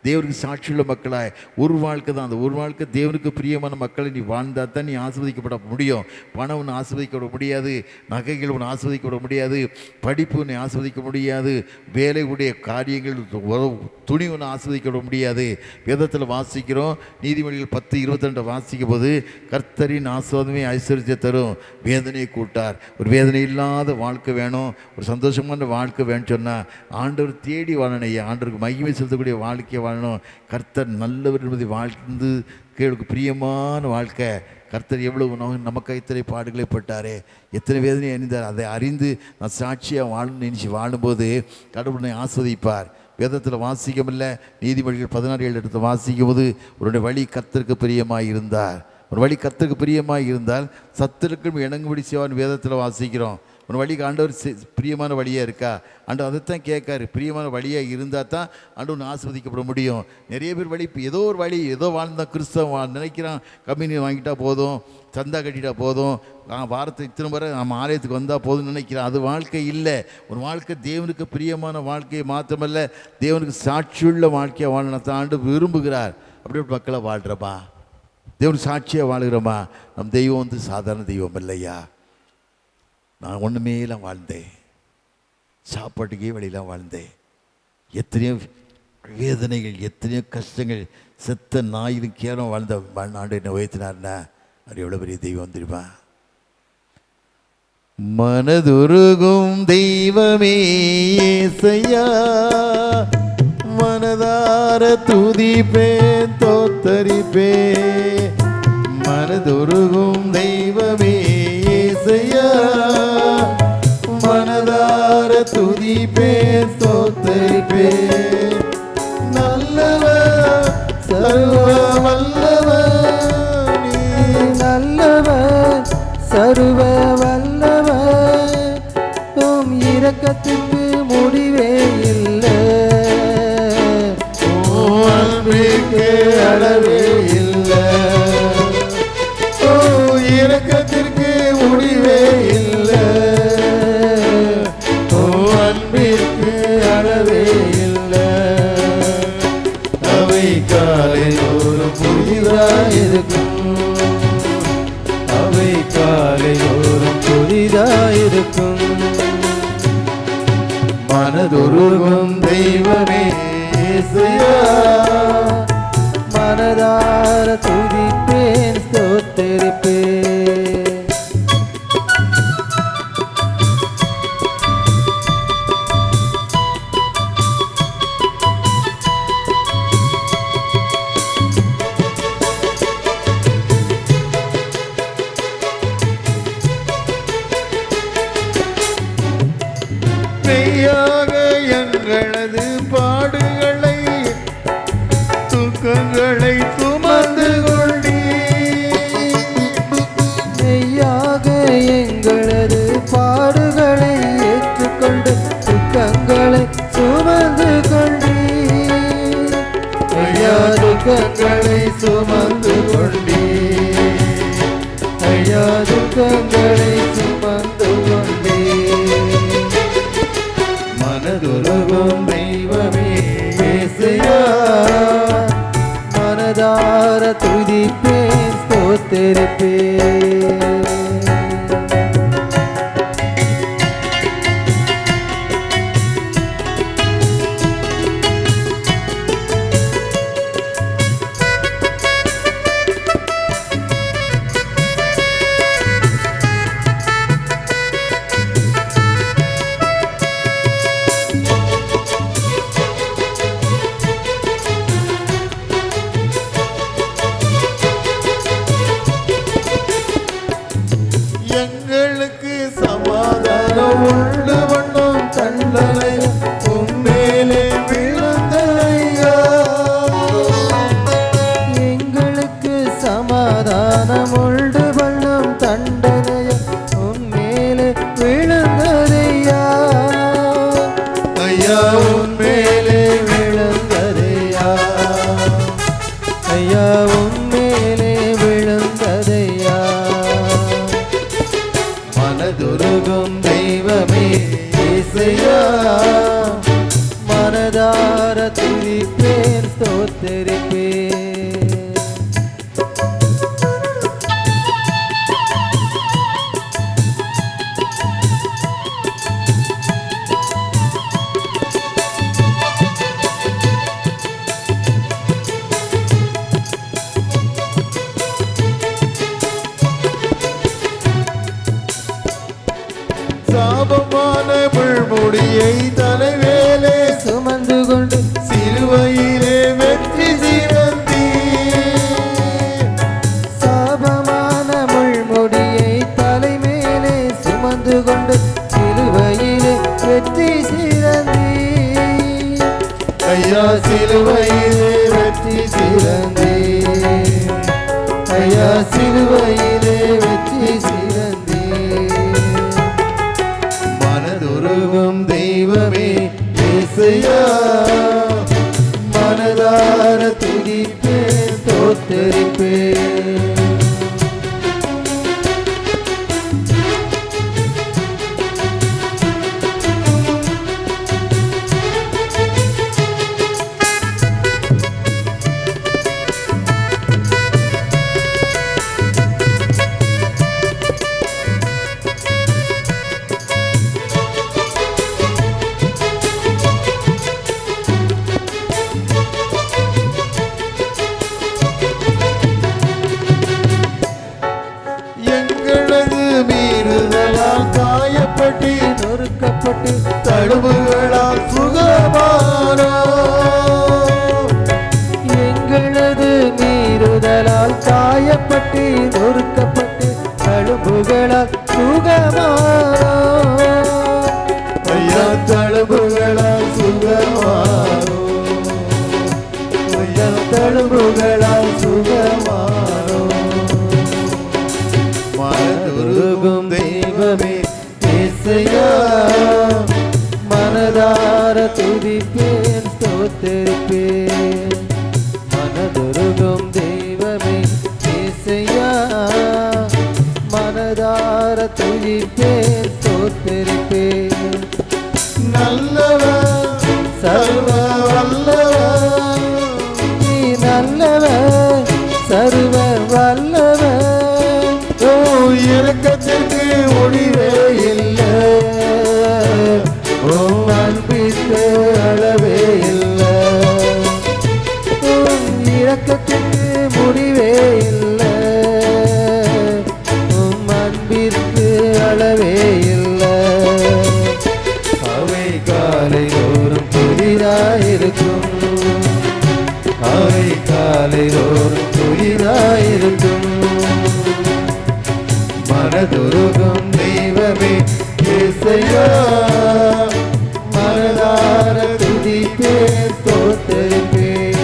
தேவனுக்கு சாட்சியுள்ள மக்களாய் ஒரு வாழ்க்கை தான். அந்த ஒரு வாழ்க்கை தேவனுக்கு பிரியமான மக்களை நீ வாழ்ந்தால் தான் நீ ஆசீர்வதிக்கப்பட முடியும். பணம் ஒன்று ஆசீர்வதிக்கப்பட முடியாது, நகைகள் ஒன்று ஆசீர்வதிக்கப்பட முடியாது, படிப்பு ஒன்று ஆசீர்வதிக்க முடியாது, வேலையுடைய காரியங்கள் துணி ஒன்று ஆசீர்வதிக்கப்பட முடியாது. வேதத்தில் வாசிக்கிறோம், நீதிமொழிகள் 10:22 வாசிக்கும் போது கர்த்தரின் ஆசீர்வாதமே ஐஸ்வர்யத்தை தரும், வேதனையை கூட்டார். ஒரு வேதனை இல்லாத வாழ்க்கை வேணும், ஒரு சந்தோஷமான வாழ்க்கை வேணும்னு சொன்னால் ஆண்டவர் தேடி வாழனையா. ஆண்டவருக்கு மகிமை செலுத்தக்கூடிய வாழ்க்கையை வாழணும். கர்த்தர் நல்லவர் என்பதை வாழ்ந்து கேளுக்கு பிரியமான வாழ்க்கை. கர்த்தர் எவ்வளவு நமக்கு இத்தனை பாடுகளை பட்டாரே, எத்தனை வேதனை அணிந்தார், அதை அறிந்து நான் சாட்சியாக வாழணும்னு நினைச்சு வாழும்போது கடவுளை ஆஸ்வதிப்பார். வேதத்தில் வாசிக்கமில்ல, நீதிமொழிகள் 16:7 எடுத்து வாசிக்கும் போது உன்னுடைய வழி கர்த்தருக்கு பிரியமாக இருந்தார். ஒரு வழி கர்த்தருக்கு பிரியமாக இருந்தால் சத்துருக்கும் இணங்குபடி செய்வான்னு வேதத்தில் வாசிக்கிறோம். உன் வழிக்கு ஆண்டவர் பிரியமான வழியாக இருக்கா? ஆண்டவர் அதைத்தான் கேட்காரு. பிரியமான வழியாக இருந்தால் தான் ஆண்டவன் ஆசீர்வதிக்கப்பட முடியும். நிறைய பேர் வழி ஏதோ ஒரு வழி ஏதோ வாழ்ந்தான் கிறிஸ்தவன் நினைக்கிறான், கம்யூனி வாங்கிட்டா போதும், சந்தா கட்டிட்டா போதும், வாரத்தை இத்தனை முறை நம்ம ஆலயத்துக்கு வந்தால் போதும்னு நினைக்கிறான். அது வாழ்க்கை இல்லை. ஒரு வாழ்க்கை தேவனுக்கு பிரியமான வாழ்க்கையை மாத்திரமல்ல, தேவனுக்கு சாட்சியுள்ள வாழ்க்கையை வாழணும் ஆண்டு விரும்புகிறார். அப்படி ஒரு மக்களை வாழ்கிறோமா? தேவனுக்கு சாட்சியாக வாழ்கிறோமா? நம் தெய்வம் வந்து சாதாரண தெய்வம் இல்லையா. நான் ஒன்றுமேலாம் வாழ்ந்தேன், சாப்பாட்டுக்கே வழியெல்லாம் வாழ்ந்தேன். எத்தனையோ வேதனைகள், எத்தனையோ கஷ்டங்கள், செத்த நாயிலும் கேரம் வாழ்ந்த ஆண்டு என்ன உயர்த்தினார்னா அது எவ்வளோ பெரிய தெய்வம் தெரியுமா? மனதுருகும் தெய்வமே இயேசையா, மனதார துதிப்பேன் தோத்தரிப்பேன். மனதுருகும் தெய்வமே இயேசையா, மனதார துதிப்பேன் தோத்தரிப்பேன். நல்லவர் சர்வ வல்லவர், நீ நல்லவர் சர்வ வல்லவர், உம் இரக்கத்துக்கு முடிவே இல்லை, அன்பிற்கு அளவே இல்லை, இரக்கத்திற்கு முடிவே இல்லை, அன்பிற்கு அளவே இல்லை. அவை காலை ஒரு புதிதாயிருக்கும், அவை காலை ஒரு புதிதாயிருக்கும். மனதுருகும் தெய்வமே இயேசையா, மனதார துதிப்பேன் ஸ்தோத்திரிப்பேன். மெய்யாக எங்களது பாடுகளை துக்கங்களை சுமந்து கொண்டீர். மெய்யாக எங்களது பாடுகளை ஏற்றுக்கொண்டு துக்கங்களை சுமந்து கொண்டீர். ஐயா துக்கங்களை சுமந்து கொண்டீர், ஐயா துக்கங்களை சுமந்து கொண்டீர். மனதுருகும் தெய்வமே இயேசையா, மனதார துதிப்பேன் ஸ்தோத்திரிப்பேன். ஸ்தோத்தரிப்பேன். சாபமான முள்முடியை தலைவேலே சுமந்து கொண்டு சிலுவையிலே வெற்றி சிறந்தி. சாபமான முள்முடியை தலைமேலே சுமந்து கொண்டு சிலுவையிலே வெற்றி சிறந்தி. ஐயா சிலுவையிலே வெற்றி சிறந்தி. ஐயா சிலுவையிலே வெற்றி சிறந்தி. மனதுருகும் தெய்வமே இயேசையா, மனதார துதிப்பேன் ஸ்தோத்தரிப்பேன். எங்களது மீறுதலால் காயப்பட்டு நொறுக்கப்பட்டு தழும்புகளால் சுகமானோ. எங்களது மீறுதலால் காயப்பட்டு நொறுக்கப்பட்டு தழும்புகளால் சுகமானோம். ஐயா தழும்புகளால் சுகமானோ. ஐயா தழும்புகளால் சுகமானோ. மனதுருகும் தெய்வமே இயேசையா, மனதார துதிப்பேன் ஸ்தோத்தரிப்பேன். மனதுருகும் தெய்வமே இயேசையா, மனதார துதிப்பேன் ஸ்தோத்தரிப்பேன். நல்லவர் சர்வ வல்லவர், நீ நல்லவர் சர்வ வல்லவர். ஓ இரக்கத்திற்கு முடிவே இல்லை, உம் அன்பிற்கு அளவே இல்லை. உம் இரக்கத்திற்கு முடிவே இல்லை, உம் அன்பிற்கு அளவே இல்லை. அவை காலை தோறும் புதிதாயிருக்கும், அவை காலை தோறும் புதிதாயிருக்கும். மனதுருகும் தெய்வமே இயேசையா, மனதார துதிப்பேன் ஸ்தோத்தரிப்பேன்.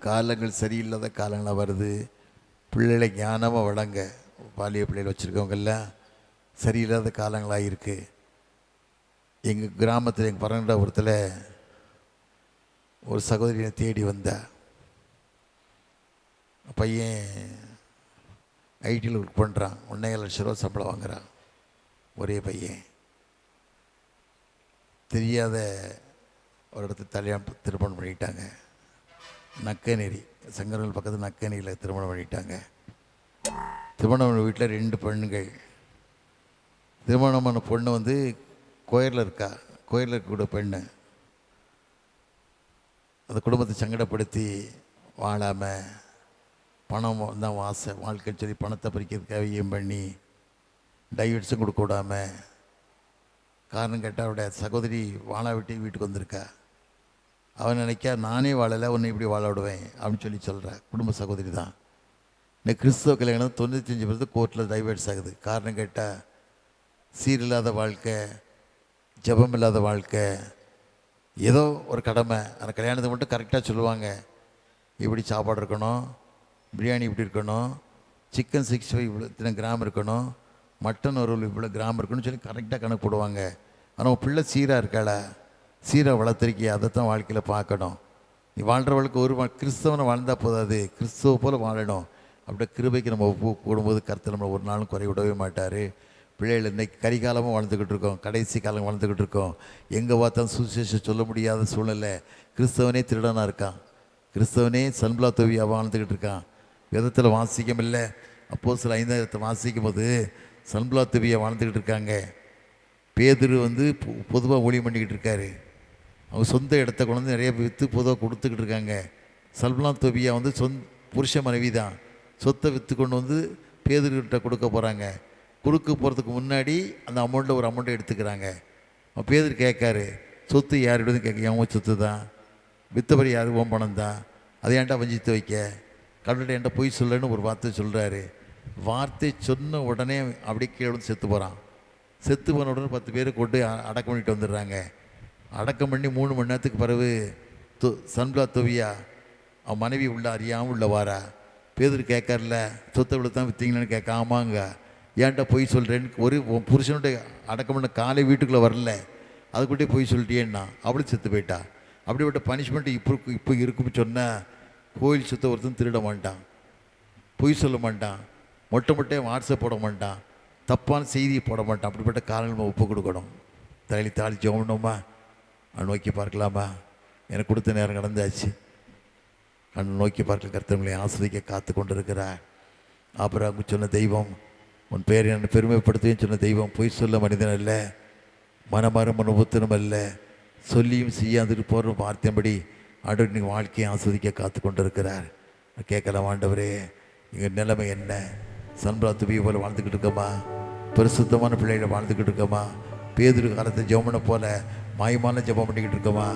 காலங்கள் சரியில்லாத காலங்களாக வருது. பிள்ளைகளை ஞானமாக வளங்க. பாலிய பிள்ளைகள் வச்சுருக்கவங்கெல்லாம் சரியில்லாத காலங்களாக இருக்குது. எங்கள் கிராமத்தில் எங்கள் பரங்கடாபுரத்தில் ஒரு சகோதரியை தேடி வந்தா. பையன் ஐடியில் ஒர்க் பண்ணுறான். 1.5 லட்ச ரூபா சம்பளம் வாங்குகிறான். ஒரே பையன். தெரியாத ஒரு இடத்துல திருமணம் பண்ணிட்டாங்க. நக்கநேரி, சங்கரங்கள் பக்கத்தில் நக்கநேரியில் திருமணம் பண்ணிட்டாங்க. திருமணம் வீட்டில் 2 பெண்கள். திருமணமான பொண்ணு வந்து கோயிலில் இருக்கா. கோயிலில் இருக்கக்கூட பெண்ணு அந்த குடும்பத்தை சங்கடப்படுத்தி வாழாமல் பணம் தான் ஆசை வாழ்க்கைன்னு சொல்லி பணத்தை பறிக்கிறதுக்காக ஈயம் பண்ணி டைவர்ஸும் கொடுக்க விடாமல் காரணம் கேட்டால் அவருடைய சகோதரி வாழ விட்டு வீட்டுக்கு வந்திருக்கா. அவன் நினைக்கா நானே வாழலை, உன்னை இப்படி வாழ விடுவேன் அப்படின்னு சொல்லி சொல்கிறா. குடும்ப சகோதரி தான். இந்த கிறிஸ்தவ கல்யாணம் 95% கோர்ட்டில் டைவர்ஸ் ஆகுது. காரணம் கேட்டால் சீர் இல்லாத வாழ்க்கை, ஜபம் இல்லாத வாழ்க்கை, ஏதோ ஒரு கடமை. அந்த கல்யாணத்தை மட்டும் கரெக்டாக சொல்லுவாங்க. இப்படி சாப்பாடு இருக்கணும், பிரியாணி இப்படி இருக்கணும், சிக்கன் 65 இவ்வளோ இத்தனை கிராம் இருக்கணும், மட்டன் ஒரு இவ்வளோ கிராம் இருக்கணும்னு சொல்லி கரெக்டாக கணக்கு போடுவாங்க. ஆனால் உன் பிள்ளை சீராக இருக்காளா, சீராக வளர்த்துருக்கியா, அதை தான் வாழ்க்கையில் பார்க்கணும். நீ வாழ்கிறவளுக்கு ஒரு கிறிஸ்தவனை வாழ்ந்தால் போதாது, கிறிஸ்தவ போல் வாழணும். அப்படியே கிருபைக்கு நம்ம ஒப்பு கூடும்போது கர்த்தர் நம்மளை ஒரு நாளும் குறை விடவே மாட்டார். பிள்ளைகள் இன்னைக்கு கரிகாலமாக வாழ்ந்துக்கிட்டு இருக்கோம், கடைசி காலம் வாழ்ந்துக்கிட்டு இருக்கோம். எங்கே பார்த்தாலும் சுவிசேஷம் சொல்ல முடியாத சூழ்நிலை. கிறிஸ்தவனே திருடனாக இருக்கான், கிறிஸ்தவனே சன்பலா தொவியாக வாழ்ந்துக்கிட்டு இருக்கான். வேதத்தில் வாசிக்கம் இல்லை. அப்போஸ்தலர் 5 வாசிக்கும் போது சன்பலா தொவியாக வாழ்ந்துக்கிட்டு இருக்காங்க. பேதுரு வந்து பொதுவாக ஊழியம் பண்ணிக்கிட்டு இருக்காரு. அவங்க சொந்த இடத்த கொண்டு வந்து நிறைய விற்று பொதுவாக கொடுத்துக்கிட்டு இருக்காங்க. சன்பலா தொவியா வந்து புருஷ மனைவி தான். சொத்தை விற்று கொண்டு வந்து பேதுருக்கிட்ட கொடுக்க போகிறாங்க. கொடுக்க போகிறதுக்கு முன்னாடி அந்த அமௌண்ட்டில் ஒரு அமௌண்ட்டை எடுத்துக்கிறாங்க. பேதுரு கேட்காரு, சொத்து யாரிடம் கேட்க, என் சொத்து தான், விற்றபடி யார் ஓம் பணம் தான், அதை ஏன்டா வஞ்சித்து வைக்க, கடவுள்கிட்ட என்கிட்ட போய் சொல்லன்னு ஒரு வார்த்தை சொல்கிறாரு. வார்த்தை சொன்ன உடனே அப்படியே கீழே வந்து செத்து போகிறான். செத்து போன உடனே 10 பேரை கொண்டு அடக்கம் பண்ணிட்டு வந்துடுறாங்க. அடக்கம் பண்ணி 3 மணி நேரத்துக்கு பிறகு சன்பலா தொவியா அவன் மனைவி உள்ள அறியாமல் உள்ள வாரா. பேதுரு கேட்கறல, சொத்தை விட தான் விற்றீங்களான்னு கேட்க, ஆமாங்க, ஏன்டா போய் சொல்கிறேன்னு. ஒரு புருஷனுடைய அடக்கம் பண்ண காலை வீட்டுக்குள்ளே வரல, அதுக்கிட்டே போய் சொல்லிட்டேன்னா அவளும் செத்து போயிட்டா. அப்படிப்பட்ட பனிஷ்மெண்ட் இப்போ இருக்குன்னு சொன்னால் கோயில் சொத்தை ஒருத்தன் திருட மாட்டான், பொய் சொல்ல மாட்டான், மொட்டையே வாட்ஸ்அப் போட மாட்டான், தப்பான செய்தியை போட மாட்டான். அப்படிப்பட்ட காரணங்கள் நம்ம ஒப்பு கொடுக்கணும். தலையில் தாளி ஜோமணுமா, நோக்கி பார்க்கலாமா? எனக்கு கொடுத்த நேரம் கடந்தாச்சு. நோக்கி பார்க்க கர்த்தர்களை ஆஸ்வதிக்க காத்து கொண்டு இருக்கிறார். அப்புறம் அவங்க சொன்ன தெய்வம், உன் பேரை என்னை பெருமைப்படுத்துவேன்னு சொன்ன தெய்வம் பொய் சொல்ல மனிதன் அல்ல, மனமாறும் மனபுத்தனும் அல்ல, சொல்லியும் செய்யாதிரு போகிற வார்த்தையபடி ஆண்டவர் நீங்கள் வாழ்க்கையை ஆஸ்வதிக்க காத்து கொண்டு இருக்கிறார். கேட்கலாம், ஆண்டவரே எங்கள் நிலைமை என்ன? சன்பலா தொவியை போல் வாழ்ந்துக்கிட்டு இருக்கோமா? பரிசுத்தமான பிள்ளைகளை வாழ்ந்துக்கிட்டு இருக்கோமா? பேதுரு காலத்தை ஜெபனை போல மாயமான ஜெபம் பண்ணிக்கிட்டு இருக்கோமா?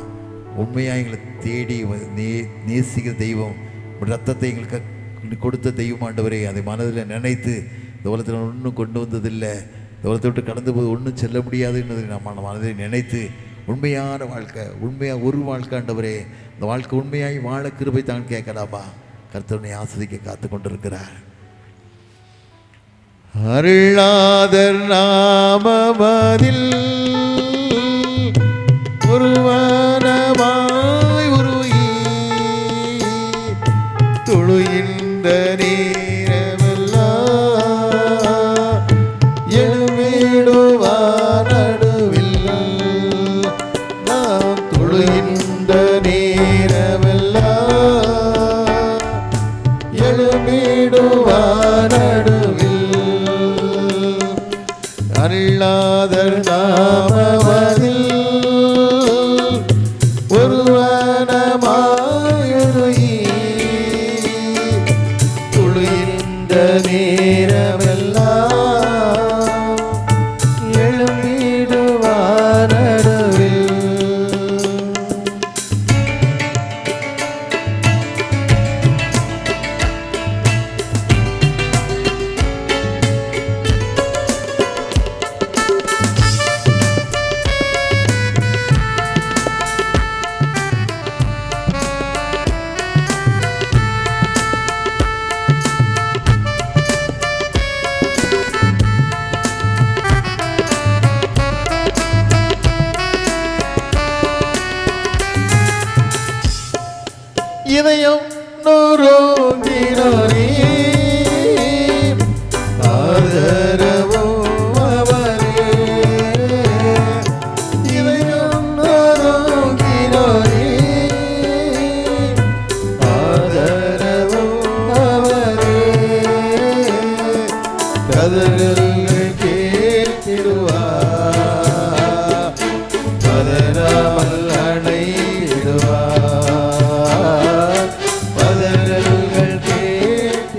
உண்மையாக எங்களை தேடி நேசிக்கிற தெய்வம், ரத்தத்தை எங்களுக்கு கொடுத்த தெய்வம் ஆண்டவரே, அதை மனதில் நினைத்து இந்த உலகத்தில் ஒன்றும் கொண்டு வந்ததில்லை, இந்த உலகத்தை விட்டு கடந்து போது ஒன்றும் செல்ல முடியாதுன்றதை நம்ம மனதை நினைத்து உண்மையான வாழ்க்கை, உண்மையாக ஒரு வாழ்க்கை ஆண்டவரே, இந்த வாழ்க்கை உண்மையாகி வாழ கிருபை தான் கேட்கலாமா? கர்த்தனை ஆஸ்வதிக்க காத்து கொண்டிருக்கிறார். அருளாதர் நாமமதில் ஒருவனமாய் உருகி தொழுகின்ற நேரமெல்லாம் எழுமிடுவார் நடுவில். நாம் தொழுகின்ற நேரமெல்லாம் எழுமிடுவார் நடுவில். அருளாதர் நாமமதில் ஒருவனமாயுருகி துளுகின்ற நேரமெல்லாம் எழும்பிடுவார் நடுவில். இதயம் நொறுங்கினோரே ஆதரவும் அவரே. இதயம் நொறுங்கினோரே ஆதரவும் அவரே. கதறல்கள் கேட்டிடுவார், பதறாமல் அணையிடுவார். பதறல்கள் கேட்டிடுவார்,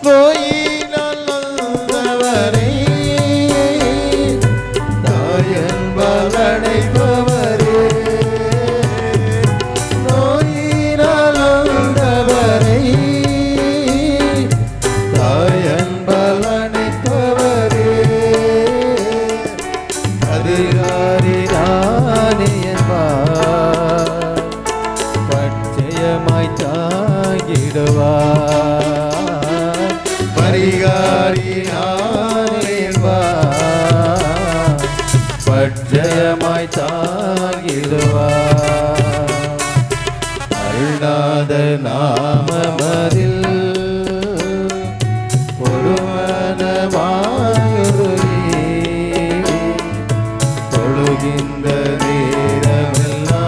நோயினால் வந்தவரே தாயன் பலனைப்பவரே நோயினால் வந்தவரே தாயன் பலனைப்பவரே அதிகாரி நானே என்பார் பச்சயமாய் தாங்கிடுவார் பரிகாரி நானே என்பார் பச்சயமாய் தாங்கிடுவார் அருளாத நாமமதில் தொழுகின்ற நேரமெல்லாம்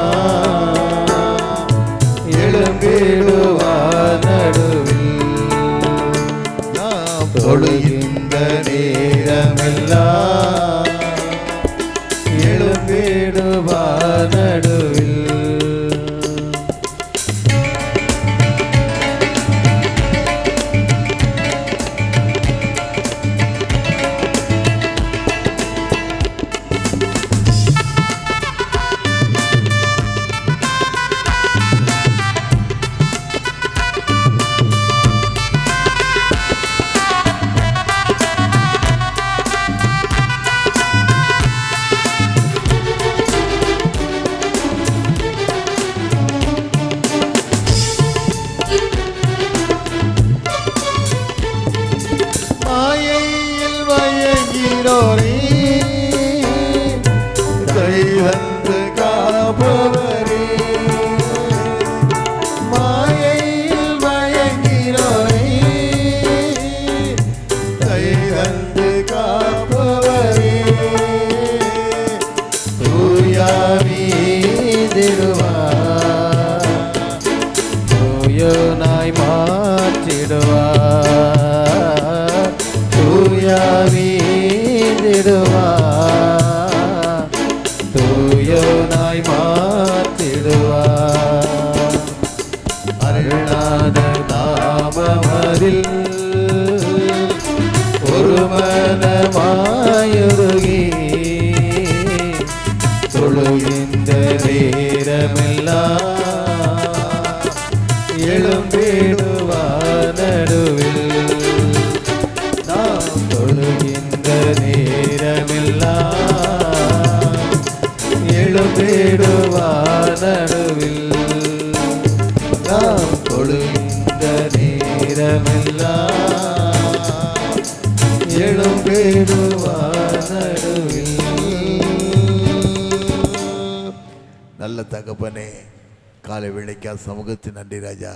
எழும்பிடுவார் நடுவில் நாம் தொழுகின்ற நேரமெல்லாம் எழும்பிடுவார் நடுவில் மாயையில் மயங்கிறோரே கைவந்து காப்பவரே மாயையில் மயங்கிறோரே கைவந்து காப்பவரே தூயாவிடுவார் தூயோனாய் மாற்றிடுவார் தூயாவிடுவார் தூயோனாய் மாற்றிடுவார் அருளாத நாமமதில் ஒரு மனமாயுருகி தொழுகின்ற நேரமெல்லாம் எழும்பிடுவார் நடுவில் நாம் தொழுகின்ற நேரமெல்லாம் எழும்பிடுவார் நடுவில் நாம் தொழுகின்ற நேரமெல்லாம் எழும்பிடுவார் நடுவில். நல்ல தகப்பனே, காலை வேளைக்கா சமூகத்தின் நன்றி ராஜா.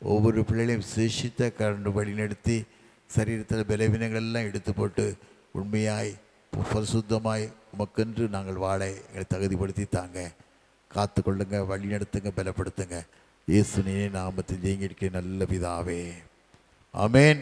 ஒவ்வொரு பிள்ளைகளையும் சிஷித்த கரண்டு வழிநடத்தி சரீரத்தில் பலவீனங்கள் எல்லாம் எடுத்து போட்டு உண்மையாய் பரிசுத்தமாய் உமக்கென்று நாங்கள் வாழ எங்களை தகுதிப்படுத்தி தாங்க. காத்து கொள்ளுங்க, வழி நடத்துங்க, பலப்படுத்துங்க. இயேசுவின் நாமத்தில் ஜெயங்கிருக்கிற நல்ல பிதாவே, ஆமென்.